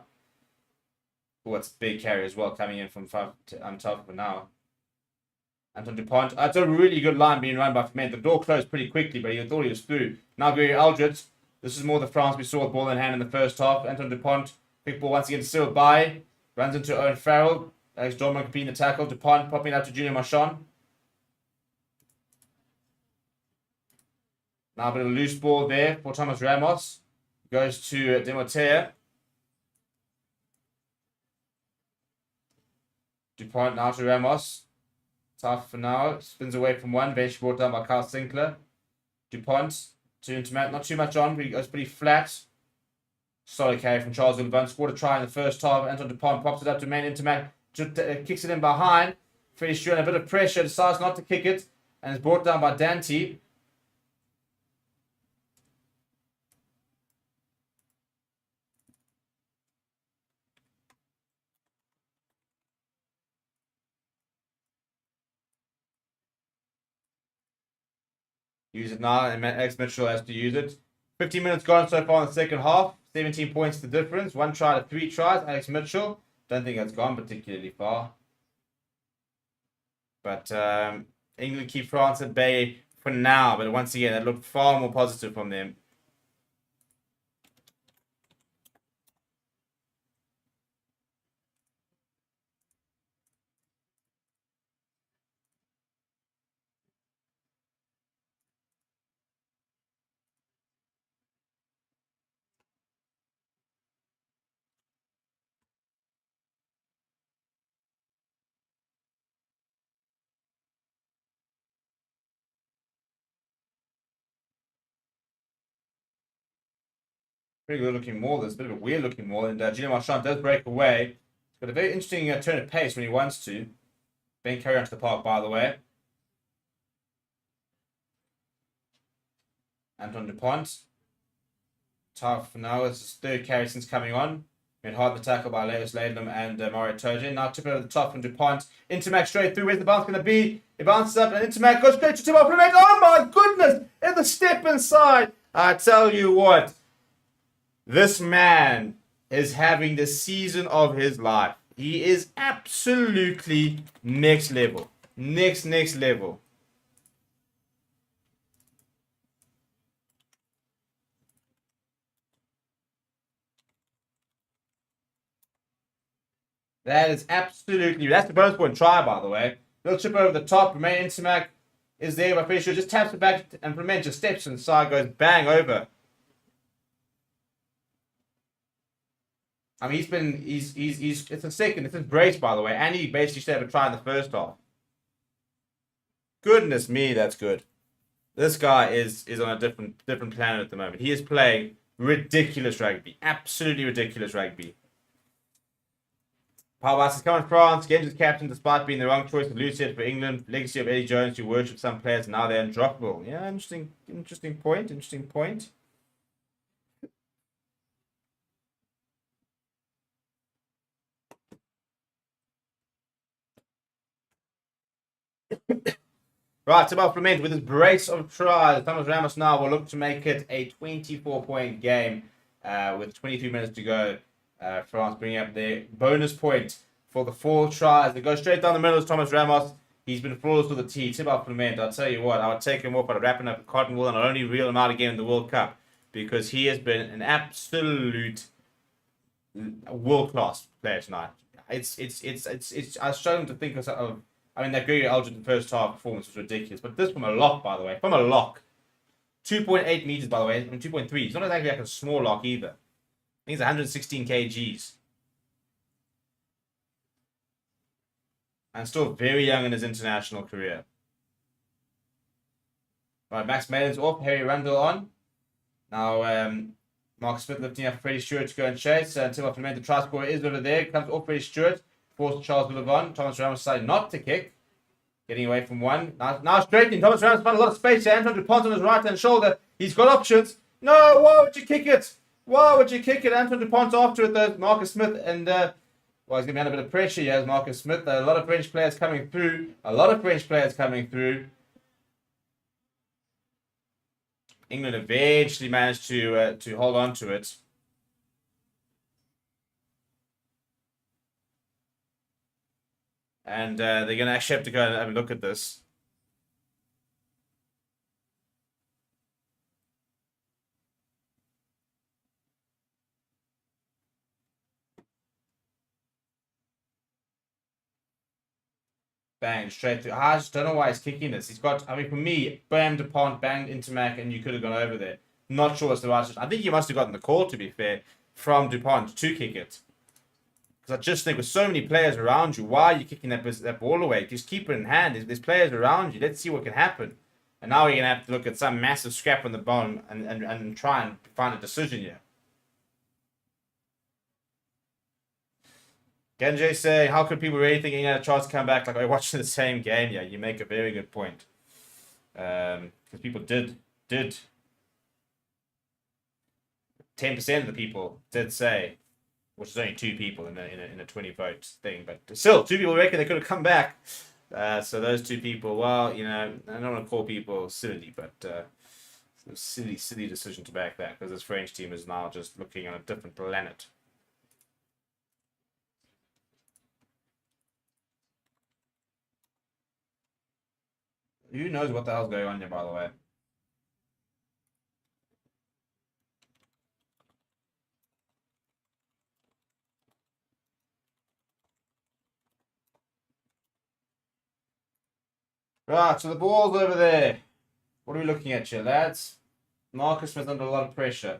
Speaker 4: Oh, it's a big carry as well coming in from on top for now. Anton Dupont. That's a really good line being run by Ferment. The door closed pretty quickly, but he thought he was through. Now Gary Eldred. This is more the France we saw with ball in hand in the first half. Anton Dupont. Quick ball once again to Cyril Baye. Runs into Owen Farrell. Alex Dorman completing the tackle. Dupont popping out to Junior Marchand. Now a bit of a loose ball there for Thomas Ramos. Goes to Demotea. Dupont now to Ramos. Tough for now. Spins away from one. Bench brought down by Carl Sinclair. Dupont to Intermat. Not too much on, but he goes pretty flat. Solid carry from Charles Olivan. Scored a try in the first half. Anton Dupont pops it up to main Intermat. Just kicks it in behind. Freddie Stewart, a bit of pressure. Decides not to kick it. And is brought down by Dante. Use it now, and Alex Mitchell has to use it. 15 minutes gone so far in the second half. 17 points the difference. 1 try to 3 tries. Alex Mitchell. Don't think that's gone particularly far. But England keep France at bay for now. But once again, that looked far more positive from them. Pretty good looking maul. There's a bit of a weird looking maul. And Gino Marchand does break away. He's got a very interesting turn of pace when he wants to. Ben carry on to the park, by the way. Anton Dupont. Tough for now. It's his third carry since coming on. Made hard the tackle by Lewis Laidlam and Mario Toje. Now took it over the top from Dupont. Intermac straight through. Where's the bounce going to be? It bounces up and Intermac goes straight to Timo Clement. Oh my goodness! And the step inside. I tell you what. This man is having the season of his life. He is absolutely next level. Next level. That is absolutely... That's the bonus point try, by the way. Little chip over the top. Remain Intermac is there, but Fisher just taps it back and Clement just steps inside, goes bang over. I mean, it's a second. It's his brace, by the way. And he basically should have a try in the first half. Goodness me, that's good. This guy is on a different planet at the moment. He is playing ridiculous rugby. Absolutely ridiculous rugby. Paul Bass is coming France. Games as captain despite being the wrong choice of Lucid for England. Legacy of Eddie Jones, who worshipped some players, and now they're undroppable. Yeah, interesting point. Right, Timo Clement with his brace of tries. Thomas Ramos now will look to make it a 24-point game with 23 minutes to go. France bringing up their bonus point for the 4 tries. They go straight down the middle as Thomas Ramos. He's been flawless with the tee. Timo Clement, I'll tell you what, I would take him off. I'd wrap him up with cotton wool and I'd only reel him out again in the World Cup because he has been an absolute world-class player tonight. I was struggling to think of. I mean, that Gregory Eldridge first half performance was ridiculous, but this from a lock, by the way. From a lock. 2.8 meters, by the way, and 2.3. He's not exactly like a small lock either. I think he's 116 kgs. And still very young in his international career. Right, Max Maden's off. Harry Rundle on. Now, Mark Smith lifting up Freddie Stewart to go and chase. Until the try scorer is over there. Comes off Freddie Stewart. Forced Charles Boulevard. Thomas Ramos decided not to kick. Getting away from one. Now straightening. Thomas Ramos found a lot of space here. Anton Dupont on his right hand shoulder. He's got options. No, why would you kick it? Why would you kick it? Anton Dupont after it though. Marcus Smith and well, he's going to be under a bit of pressure here as Marcus Smith. A lot of French players coming through. England eventually managed to hold on to it. And they're going to actually have to go and have a look at this. Bang, straight through. I just don't know why he's kicking this. He's got, I mean, for me, bam, Dupont, bang, Intermac, and you could have gone over there. Not sure it's the right. I think he must have gotten the call, to be fair, from Dupont to kick it. Because I just think with so many players around you, why are you kicking that ball away? Just keep it in hand. There's players around you. Let's see what can happen. And now you're going to have to look at some massive scrap on the bottom and try and find a decision here. Genji saying, how could people really think he had a chance to come back? Like, we're watching the same game. Yeah, you make a very good point. Because people did 10% of the people did say, which is only 2 people in a 20 vote thing, but still 2 people reckon they could have come back. So those 2 people, well, you know, I don't want to call people silly, but it's a silly decision to back that because this French team is now just looking on a different planet. Who knows what the hell's going on here, by the way? Right, so the ball's over there. What are we looking at here, lads? Marcus Smith under a lot of pressure.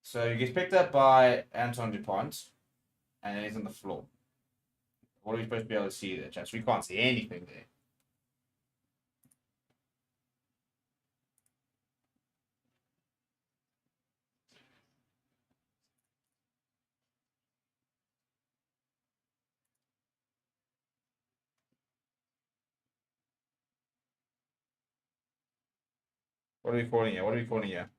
Speaker 4: So he gets picked up by Anton Dupont, and then he's on the floor. What are we supposed to be able to see there, chaps? We can't see anything there. What are we calling here? What are we calling here?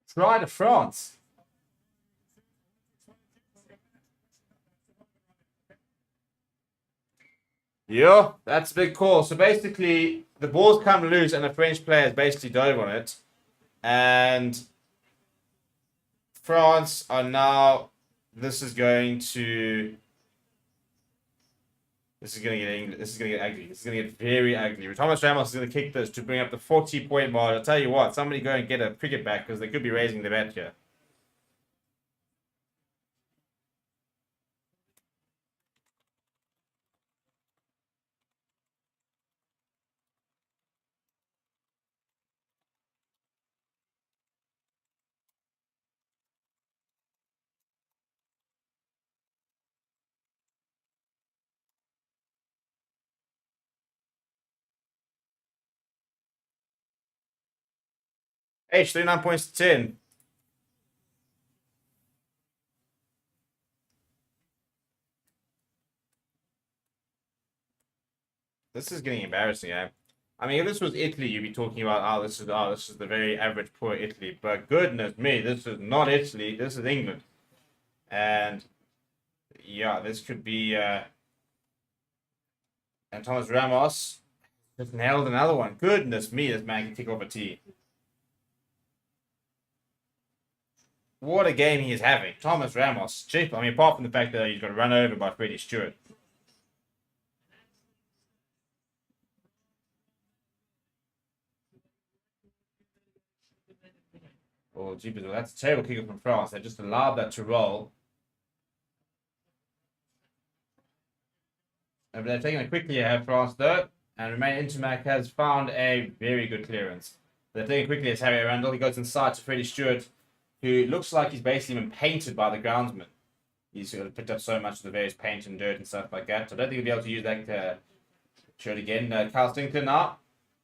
Speaker 4: Try to France. Yeah, that's a big call. So basically, the ball's come loose and the French players basically dove on it. And France are now. This is going to. This is going to get ugly. This is going to get ugly. This is going to get very ugly. Thomas Ramos is going to kick this to bring up the 40-point mark. I'll tell you what, somebody go and get a cricket bat because they could be raising the bet here. H 39 points to 10. This is getting embarrassing, eh? I mean, if this was Italy, you'd be talking about, this is the very average poor Italy. But goodness me, this is not Italy. This is England, and yeah, this could be. And Thomas Ramos just nailed another one. Goodness me, this man can kick off a tee. What a game he is having, Thomas Ramos. Chief, I mean, apart from the fact that he's got run over by Freddie Stewart. Oh, jeepers, well, that's a terrible kick from France. They just allowed that to roll. But they're taking it quickly ahead, France, though. And Romain Intermac has found a very good clearance. They're taking it quickly as Harry Randall. He goes inside to Freddie Stewart, who looks like he's basically been painted by the groundsman. He's sort of picked up so much of the various paint and dirt and stuff like that. So I don't think he'll be able to use that shirt again. Kyle Stinkler now.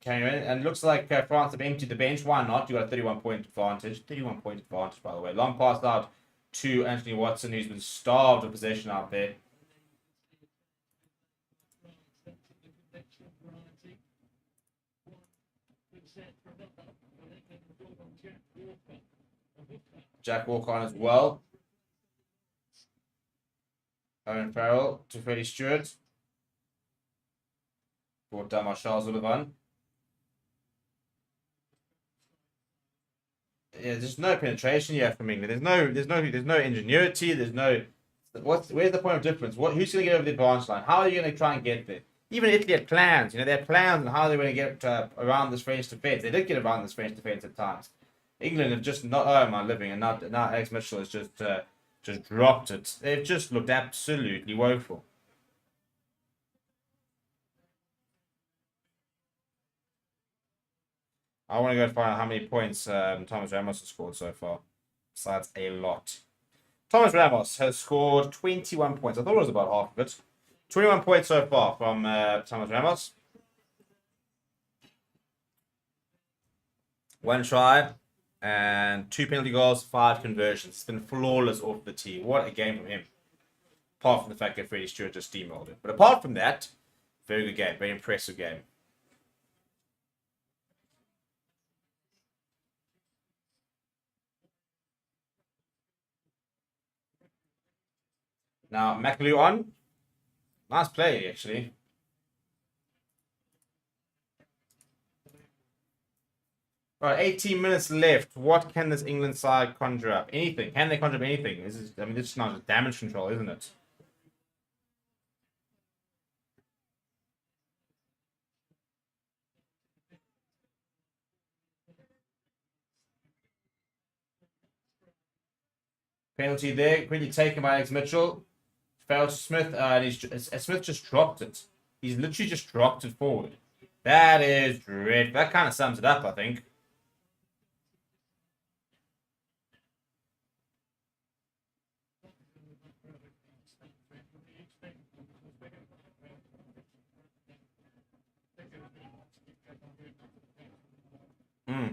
Speaker 4: And it looks like France have emptied the bench. Why not? You got a 31-point advantage. 31-point advantage, by the way. Long pass out to Anthony Watson, who's been starved of possession out there. Jack Walker on as well. Owen Farrell to Freddie Stewart. Brought down by Charles Sullivan. Yeah, there's no penetration yet from England. There's no ingenuity. There's no. Where's the point of difference? Who's going to get over the advantage line? How are you going to try and get there? Even Italy had plans. They had plans on how they were going to get around this French defense. They did get around this French defense at times. England have just not. Oh my living, and now Alex Mitchell has just dropped it. They've just looked absolutely woeful. I want to go find out how many points Thomas Ramos has scored so far. Besides a lot. Thomas Ramos has scored 21 points. I thought it was about half of it. 21 points so far from Thomas Ramos. One try and 2 penalty goals, 5 conversions. It's been flawless off the tee. What a game from him. Apart from the fact that Freddie Stewart just steamrolled it. But apart from that, very good game. Very impressive game. Now, McAloo on. Nice play, actually. Right, 18 minutes left. What can this England side conjure up? Anything. Can they conjure up anything? This is not just damage control, isn't it? Penalty there. Quickly taken by Alex Mitchell. Farrell to Smith, and Smith just dropped it. He's literally just dropped it forward. That is dreadful. That kind of sums it up, I think.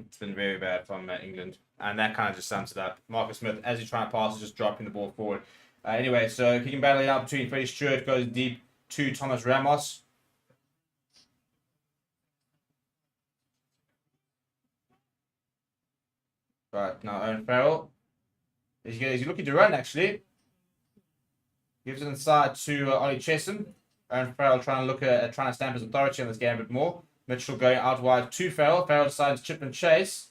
Speaker 4: It's been very bad from England. And that kind of just sums it up. Marcus Smith, as he's trying to pass, is just dropping the ball forward. Anyway, so kicking battling out between Freddie Stewart, goes deep to Thomas Ramos. Right, now Owen Farrell. He's looking to run, actually. Gives it inside to Ollie Chesham. Owen Farrell trying to stamp his authority on this game a bit more. Mitchell going out wide to Farrell. Farrell decides to chip and chase.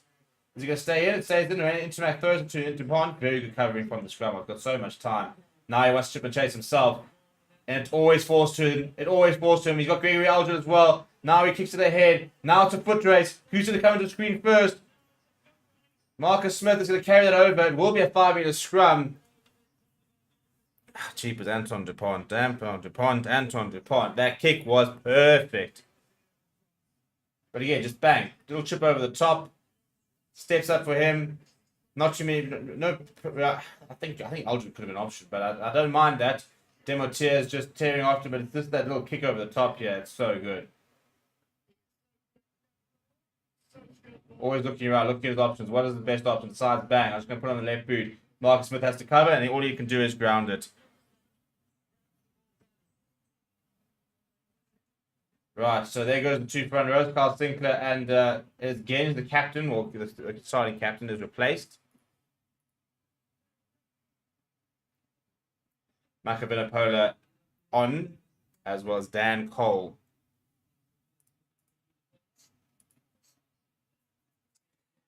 Speaker 4: Is he going to stay in? It stays in. Intermac throws it to Dupont. Very good covering from the scrum. I've got so much time. Now he wants to chip and chase himself. And it always falls to him. He's got Gregory Aldred as well. Now he kicks it ahead. Now it's a foot race. Who's going to come into the screen first? Marcus Smith is going to carry that over. It will be a 5-meter scrum. Cheap as Anton Dupont. Anton Dupont. That kick was perfect. But again, just bang. Little chip over the top. Steps up for him. Not too many. No, I think Aldrin could have been an option, but I don't mind that. Demotier is just tearing after, but it's just that little kick over the top here. It's so good. Always looking around, looking at his options. What is the best option? Sides, bang. I'm just going to put on the left boot. Marcus Smith has to cover, and all he can do is ground it. Right, so there goes the two front rows. Carl Sinclair and again the captain, or the starting captain, is replaced. Makavinapola on, as well as Dan Cole.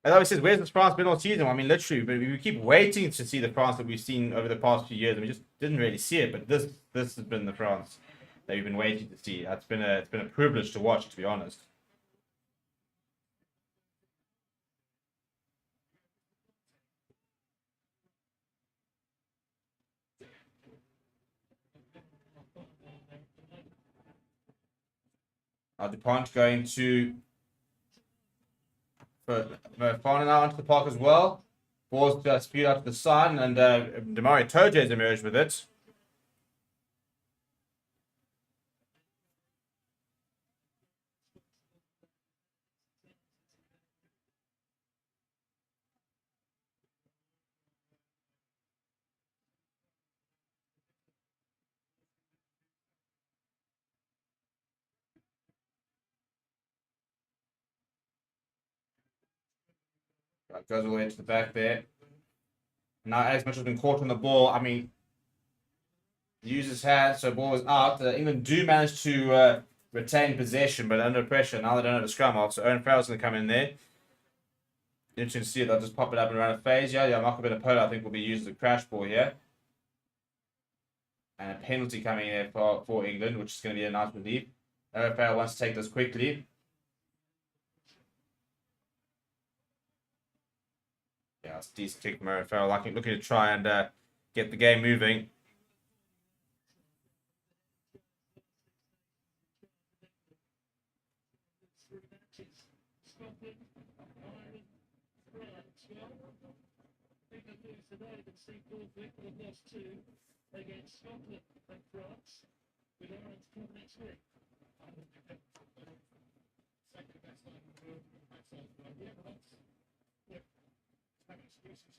Speaker 4: As I said, where's this France been all season? I mean, literally, but we keep waiting to see the France that we've seen over the past few years, and we just didn't really see it. But this has been the France that we've been waiting to see. It's been a privilege to watch, to be honest. Dupont going to Fana now onto the park as well. Ball's spewed out to the side, and Damari Toje has emerged with it. Right, goes all the way to the back there. Now Alex Mitchell's been caught on the ball. I mean, uses his hands, so ball is out. England do manage to retain possession, but under pressure. Now they don't have a scrum off, so Owen Farrell's going to come in there. Interesting to see it. They'll just pop it up and run a phase. Yeah, Makavinapola, I think, will be used as a crash ball here. And a penalty coming in there for England, which is going to be a nice relief. Owen Farrell wants to take this quickly. Yeah, it's a decent kick from Owen Farrell. Looking to try and get the game moving.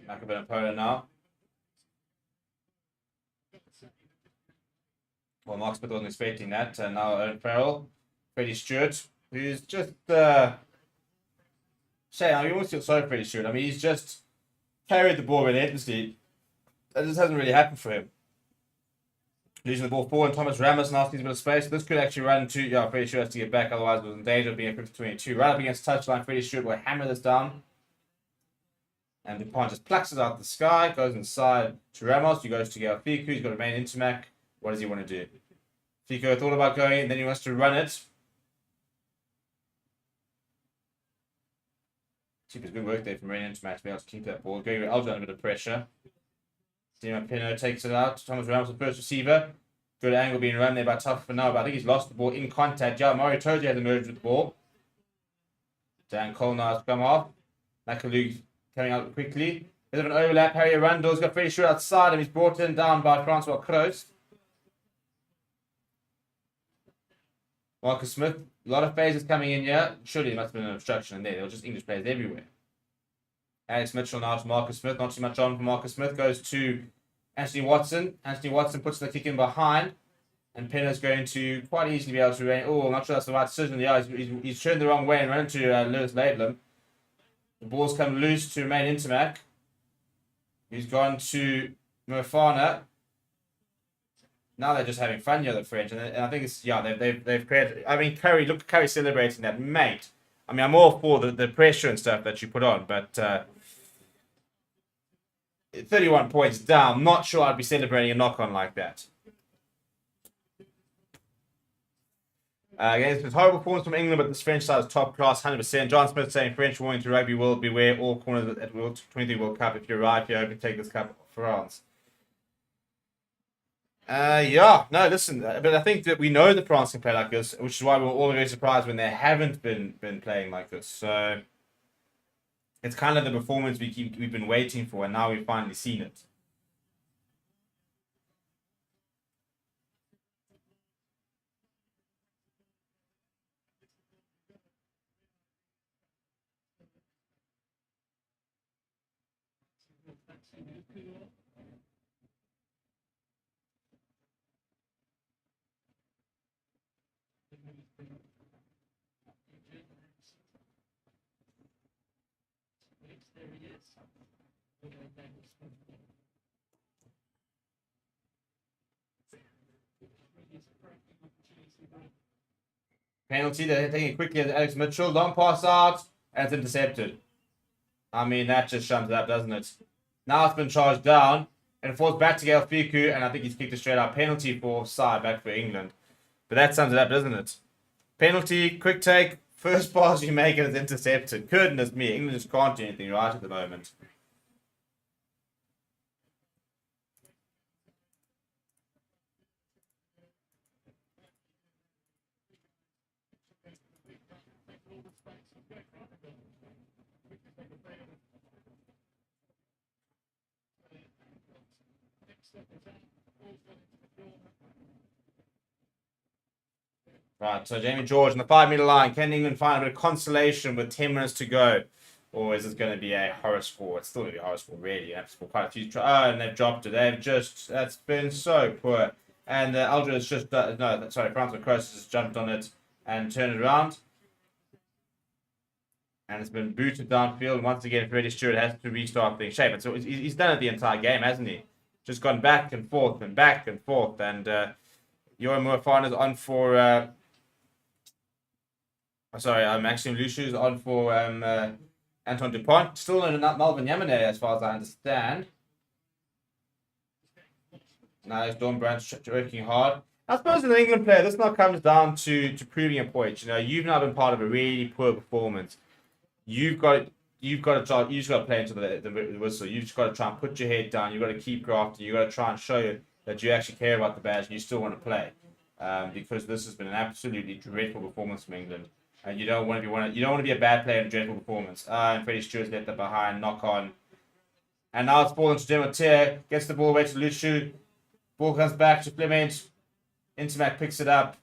Speaker 4: Makavinapola now. Well, Mark Smith wasn't expecting that. Now Owen Farrell, Freddie Stewart, who's just you almost feel sorry for Freddie Stewart. I mean, he's just carried the ball relentlessly. That just hasn't really happened for him. Losing the ball forward, and Thomas Ramos now needs a bit of space. This could actually run into Freddie Stewart has to get back, otherwise it was in danger of being a 50-22. Right up against touchline, Freddie Stewart will hammer this down. And Dupont just plucks it out the sky, goes inside to Ramos, who goes to Gail Fiku, he's got a main intermac. What does he want to do? Fiku thought about going, and then he wants to run it. Cheapest good work there from main intermac to be able to keep that ball. Going Aldrin under a bit of pressure. Dima Pino takes it out. Thomas Ramos, the first receiver. Good angle being run there by Tough for now, but I think he's lost the ball in contact. Yeah, Mario Toji has emerged with the ball. Dan Cole now has come off. Makalou coming out quickly. Bit of an overlap. Harry Arundel's got Freddie Stewart outside, and he's brought in down by Francois Kroos. Marcus Smith, a lot of phases coming in here. Surely there must have been an obstruction in there. There were just English players everywhere. Alex Mitchell now to Marcus Smith. Not too much on for Marcus Smith. Goes to Anthony Watson. Anthony Watson puts the kick in behind. And Penna's going to quite easily be able to rain. Oh, I'm not sure that's the right decision. Yeah, he's turned the wrong way and run into Lewis Laidlam. The ball's come loose to Main Intermac. He's gone to Mofana. Now they're just having fun here, the French. And I think it's, yeah, they've created... I mean, Curry, look at Curry celebrating that, mate. I mean, I'm all for the pressure and stuff that you put on, but 31 points down. I'm not sure I'd be celebrating a knock-on like that. Again, it's horrible performance from England, but this French side is top class, 100%. John Smith saying French warning to Rugby World, beware all corners at World 23 World Cup. If you're right, you're hoping to take this cup for France. Yeah, no, listen, but I think that we know that France can play like this, which is why we're all very surprised when they haven't been playing like this. So it's kind of the performance we've been waiting for, and now we've finally seen it. Penalty, they're taking it quickly as Alex Mitchell. Long pass out, and it's intercepted. I mean, that just sums it up, doesn't it? Now it's been charged down, and it falls back to Gael Fiku, and I think he's kicked a straight out penalty for offside back for England. But that sums it up, doesn't it? Penalty, quick take, first pass you make, and it's intercepted. Goodness me, England just can't do anything right at the moment. Right, so Jamie George on the 5-meter line. Can England find a bit of consolation with 10 minutes to go? Or is this going to be a horror score? It's still going to be a horror score, really. You have to score quite a few. And they've dropped it. That's been so poor. And Aldridge has just, Francois Kroos has jumped on it and turned it around. And it's been booted downfield. Once again, Freddie Stewart has to restart the shape. And so he's done it the entire game, hasn't he? Just gone back and forth and back and forth. And Yoram Mofana's on for... Maxime Luchu's on for Anton Dupont. Still not Melvin Yamane, as far as I understand. Now it's Dawn Brandt working hard. I suppose as an England player, this now comes down to proving a point. You know, you've now been part of a really poor performance. You've got to try. You just got to play into the whistle. You've just got to try and put your head down. You've got to keep grafting. You've got to try and show that you actually care about the badge and you still want to play. Because this has been an absolutely dreadful performance from England. And you don't want to be a bad player in a dreadful performance. And Freddie Stewart's left that behind, knock on. And now it's fallen to Demotier, gets the ball away to Luchu. Ball comes back to Clement. Intermac picks it up.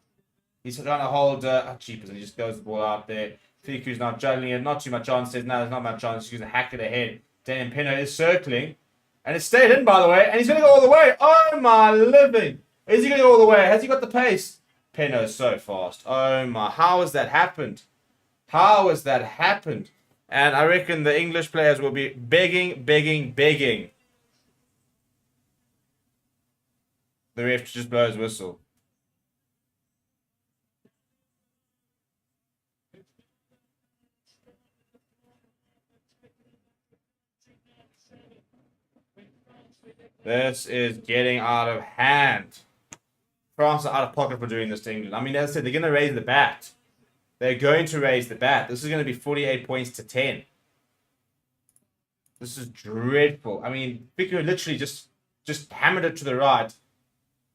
Speaker 4: He's trying to hold Cheapers, and he just goes the ball out there. Fiku's now juggling it. Not too much on. Says, no, there's not much on. He's going to hack it ahead. Daniel Pinner is circling. And it's stayed in, by the way. And he's going to go all the way. Oh, my living. Is he going to go all the way? Has he got the pace? Pinno's so fast. Oh my, how has that happened? How has that happened? And I reckon the English players will be begging the ref to just blow his whistle. This is getting out of hand. France are out of pocket for doing this to England. I mean, as I said, they're going to raise the bat. They're going to raise the bat. This is going to be 48 points to 10. This is dreadful. I mean, Fiku literally just hammered it to the right.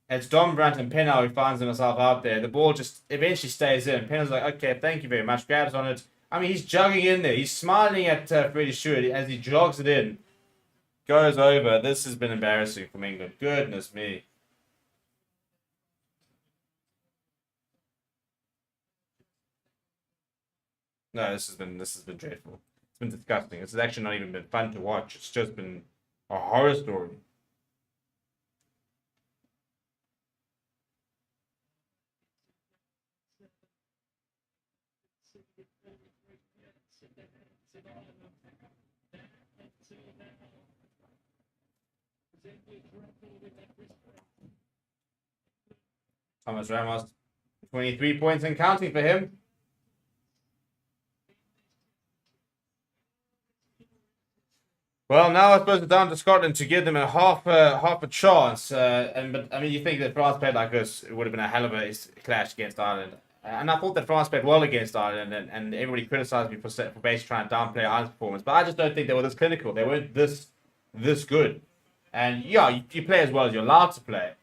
Speaker 4: It's Dom Brandt and Pennell who finds himself out there. The ball just eventually stays in. Pennell's like, okay, thank you very much. Grabs on it. I mean, he's jogging in there. He's smiling at Freddie Stewart as he jogs it in. Goes over. This has been embarrassing from England. Goodness me. No, this has been dreadful. It's been disgusting. This has actually not even been fun to watch. It's just been a horror story. Thomas Ramos, 23 points and counting for him. Well, now I suppose it's down to Scotland to give them a half a chance. But I mean, you think that France played like this, it would have been a hell of a clash against Ireland. And I thought that France played well against Ireland, and everybody criticised me for basically trying to downplay Ireland's performance. But I just don't think they were this clinical. They weren't this good. And yeah, you play as well as you're allowed to play.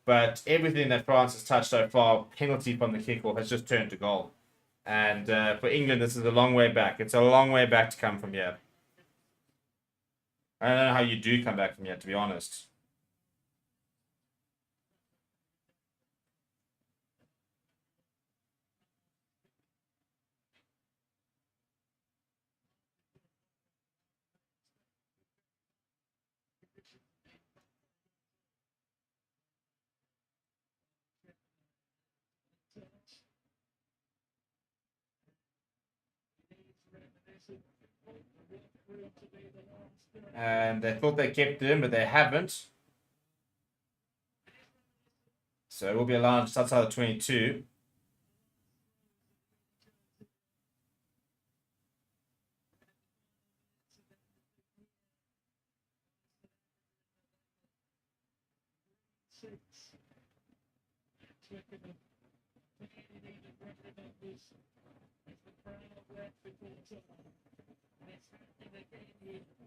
Speaker 4: But everything that France has touched so far, penalty from the kickoff, has just turned to goal. And for England, this is a long way back. It's a long way back to come from here. I don't know how you do come back from here, to be honest. And they thought they kept it in, but they haven't. So it will be allowed just outside of 22.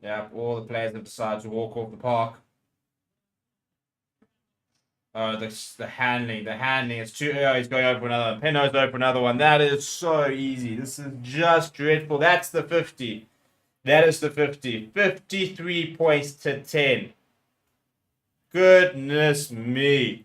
Speaker 4: Yeah, all the players have decided to walk off the park. The handling, it's too early. He's going over for another one. Penno's over for another one. That is so easy. This is just dreadful. That's the 50. That is the 50. 53 points to 10. Goodness me.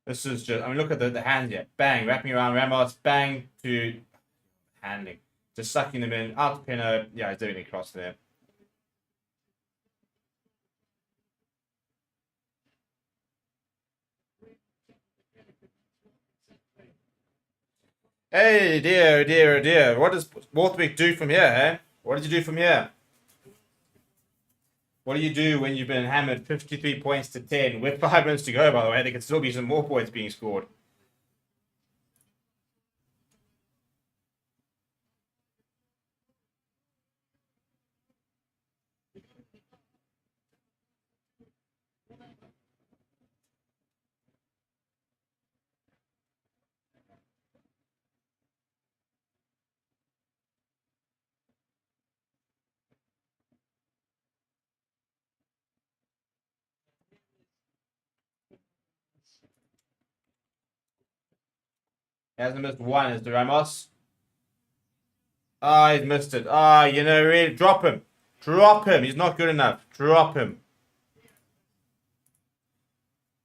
Speaker 4: This is just, I mean, look at the hands here. Bang, wrapping around Ramos, bang to handling. Just sucking them in. Out to Pinot. Yeah, he's doing it across there. Hey, dear, dear, dear. What does Borthwick do from here, eh? What did you do from here? What do you do when you've been hammered 53 points to 10 with 5 minutes to go, by the way? There can still be some more points being scored. He hasn't missed one, is the Ramos. Ah, he's missed it. Ah, you know, really, drop him. Drop him. He's not good enough. Drop him.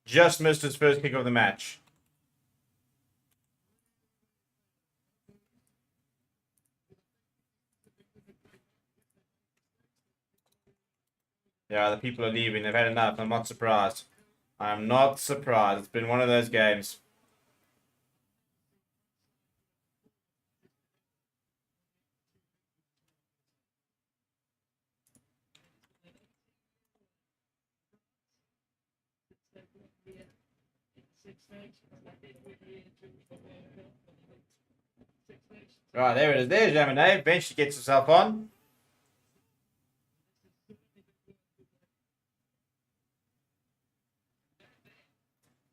Speaker 4: Just missed his first kick of the match. Yeah, the people are leaving. They've had enough. I'm not surprised. I'm not surprised. It's been one of those games. Right, there it is. There's Jaminay. Eventually gets himself on.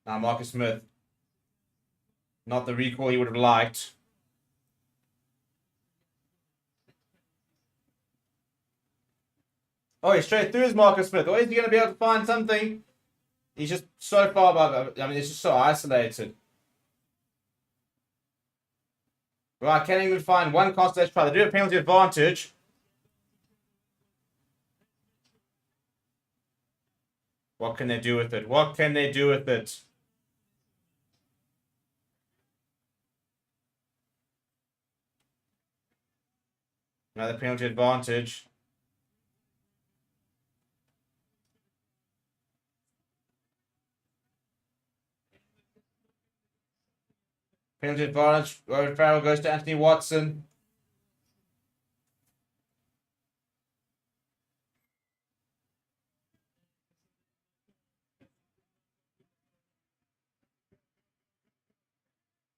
Speaker 4: Now Marcus Smith. Not the recall he would have liked. Oh, he's straight through his Marcus Smith. Or is he going to be able to find something? He's just so far above. I mean, it's just so isolated. Right, can England find one consolation try? They do have penalty advantage. What can they do with it? What can they do with it? Another penalty advantage. Penalty advantage. Owen Farrell goes to Anthony Watson.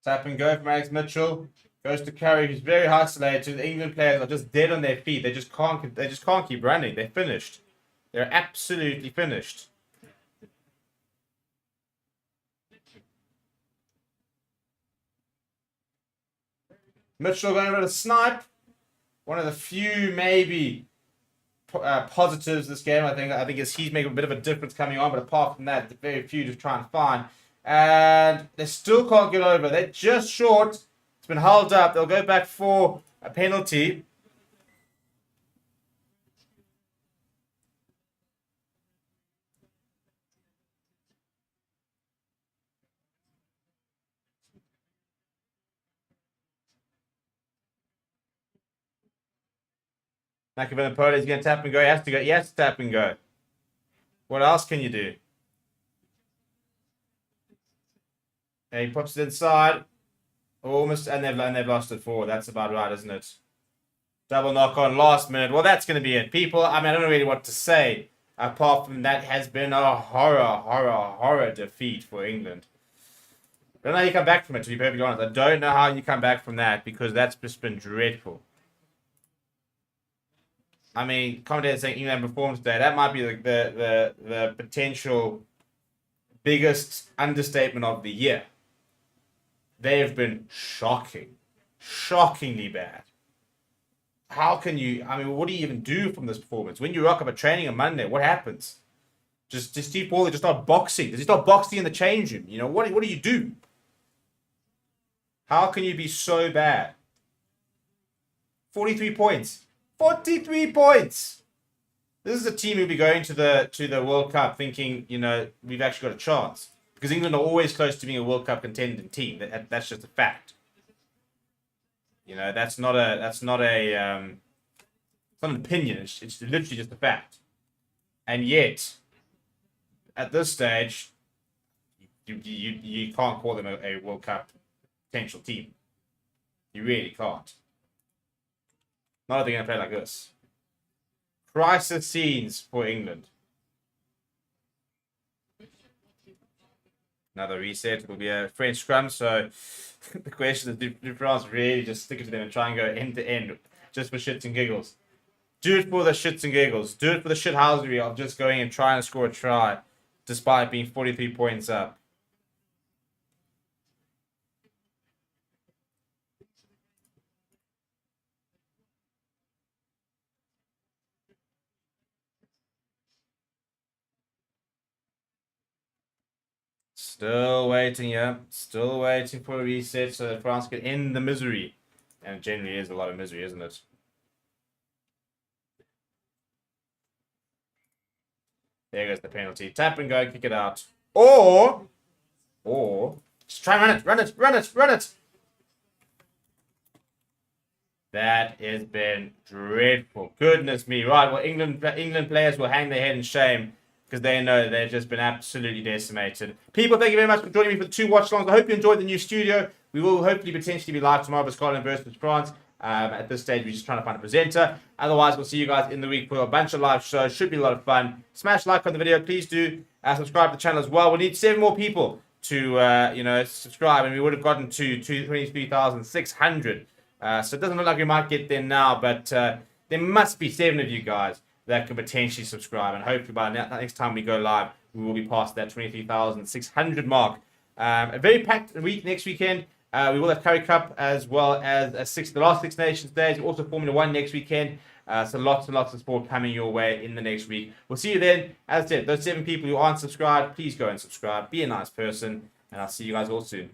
Speaker 4: Tap and go from Alex Mitchell. Goes to Curry, who's very isolated. The England players are just dead on their feet. They just can't keep running. They're finished. They're absolutely finished. Mitchell going over to snipe. One of the few maybe positives this game. I think is he's making a bit of a difference coming on, but apart from that, very few to try and find. And they still can't get over. They're just short. It's been held up. They'll go back for a penalty. Machiavelli is going to tap and go. He has to go. He has to tap and go. What else can you do? And he pops it inside. Almost, and they've lost it forward. That's about right, isn't it? Double knock on last minute. Well, that's going to be it, people. I mean, I don't know really what to say apart from that has been a horror defeat for England. I don't know how you come back from it, to be perfectly honest. I don't know how you come back from that because that's just been dreadful. I mean, commentators saying England performance today. That might be the potential biggest understatement of the year. They have been shockingly bad. How can you? I mean, what do you even do from this performance? When you rock up at training on Monday, what happens? Just Steve Paulie just start boxing. Does he start boxing in the change room? You know what do you do? How can you be so bad? 43 points. 43 points. This is a team who'll be going to the World Cup thinking, you know, we've actually got a chance. Because England are always close to being a World Cup contending team. That's just a fact. You know, that's not it's not an opinion. It's literally just a fact. And yet, at this stage, you can't call them a World Cup potential team. You really can't. Not if they're going to play like this. Crisis scenes for England. Another reset. It will be a French scrum. So the question is, do France really just stick it to them and try and go end to end just for shits and giggles? Do it for the shits and giggles. Do it for the shithousery of just going and trying to score a try despite being 43 points up. Still waiting, yeah. Still waiting for a reset so that France can end the misery. And it generally is a lot of misery, isn't it? There goes the penalty. Tap and go, kick it out. Or just try and run it. That has been dreadful. Goodness me. Right, well, England players will hang their head in shame because they know they've just been absolutely decimated. People, thank you very much for joining me for the 2 watch-alongs. I hope you enjoyed the new studio. We will hopefully potentially be live tomorrow for Scotland versus France. At this stage, we're just trying to find a presenter. Otherwise, we'll see you guys in the week for a bunch of live shows. Should be a lot of fun. Smash like on the video. Please do subscribe to the channel as well. We need 7 more people to subscribe, and we would have gotten to 23,600. So it doesn't look like we might get there now, but there must be 7 of you guys. that can potentially subscribe. And hopefully by next time we go live, we will be past that 23,600 mark. A very packed week next weekend. We will have Curry Cup as well as the last Six Nations days. We also Formula One next weekend. So lots and lots of sport coming your way in the next week. We'll see you then. As I said, those 7 people who aren't subscribed, please go and subscribe. Be a nice person. And I'll see you guys all soon.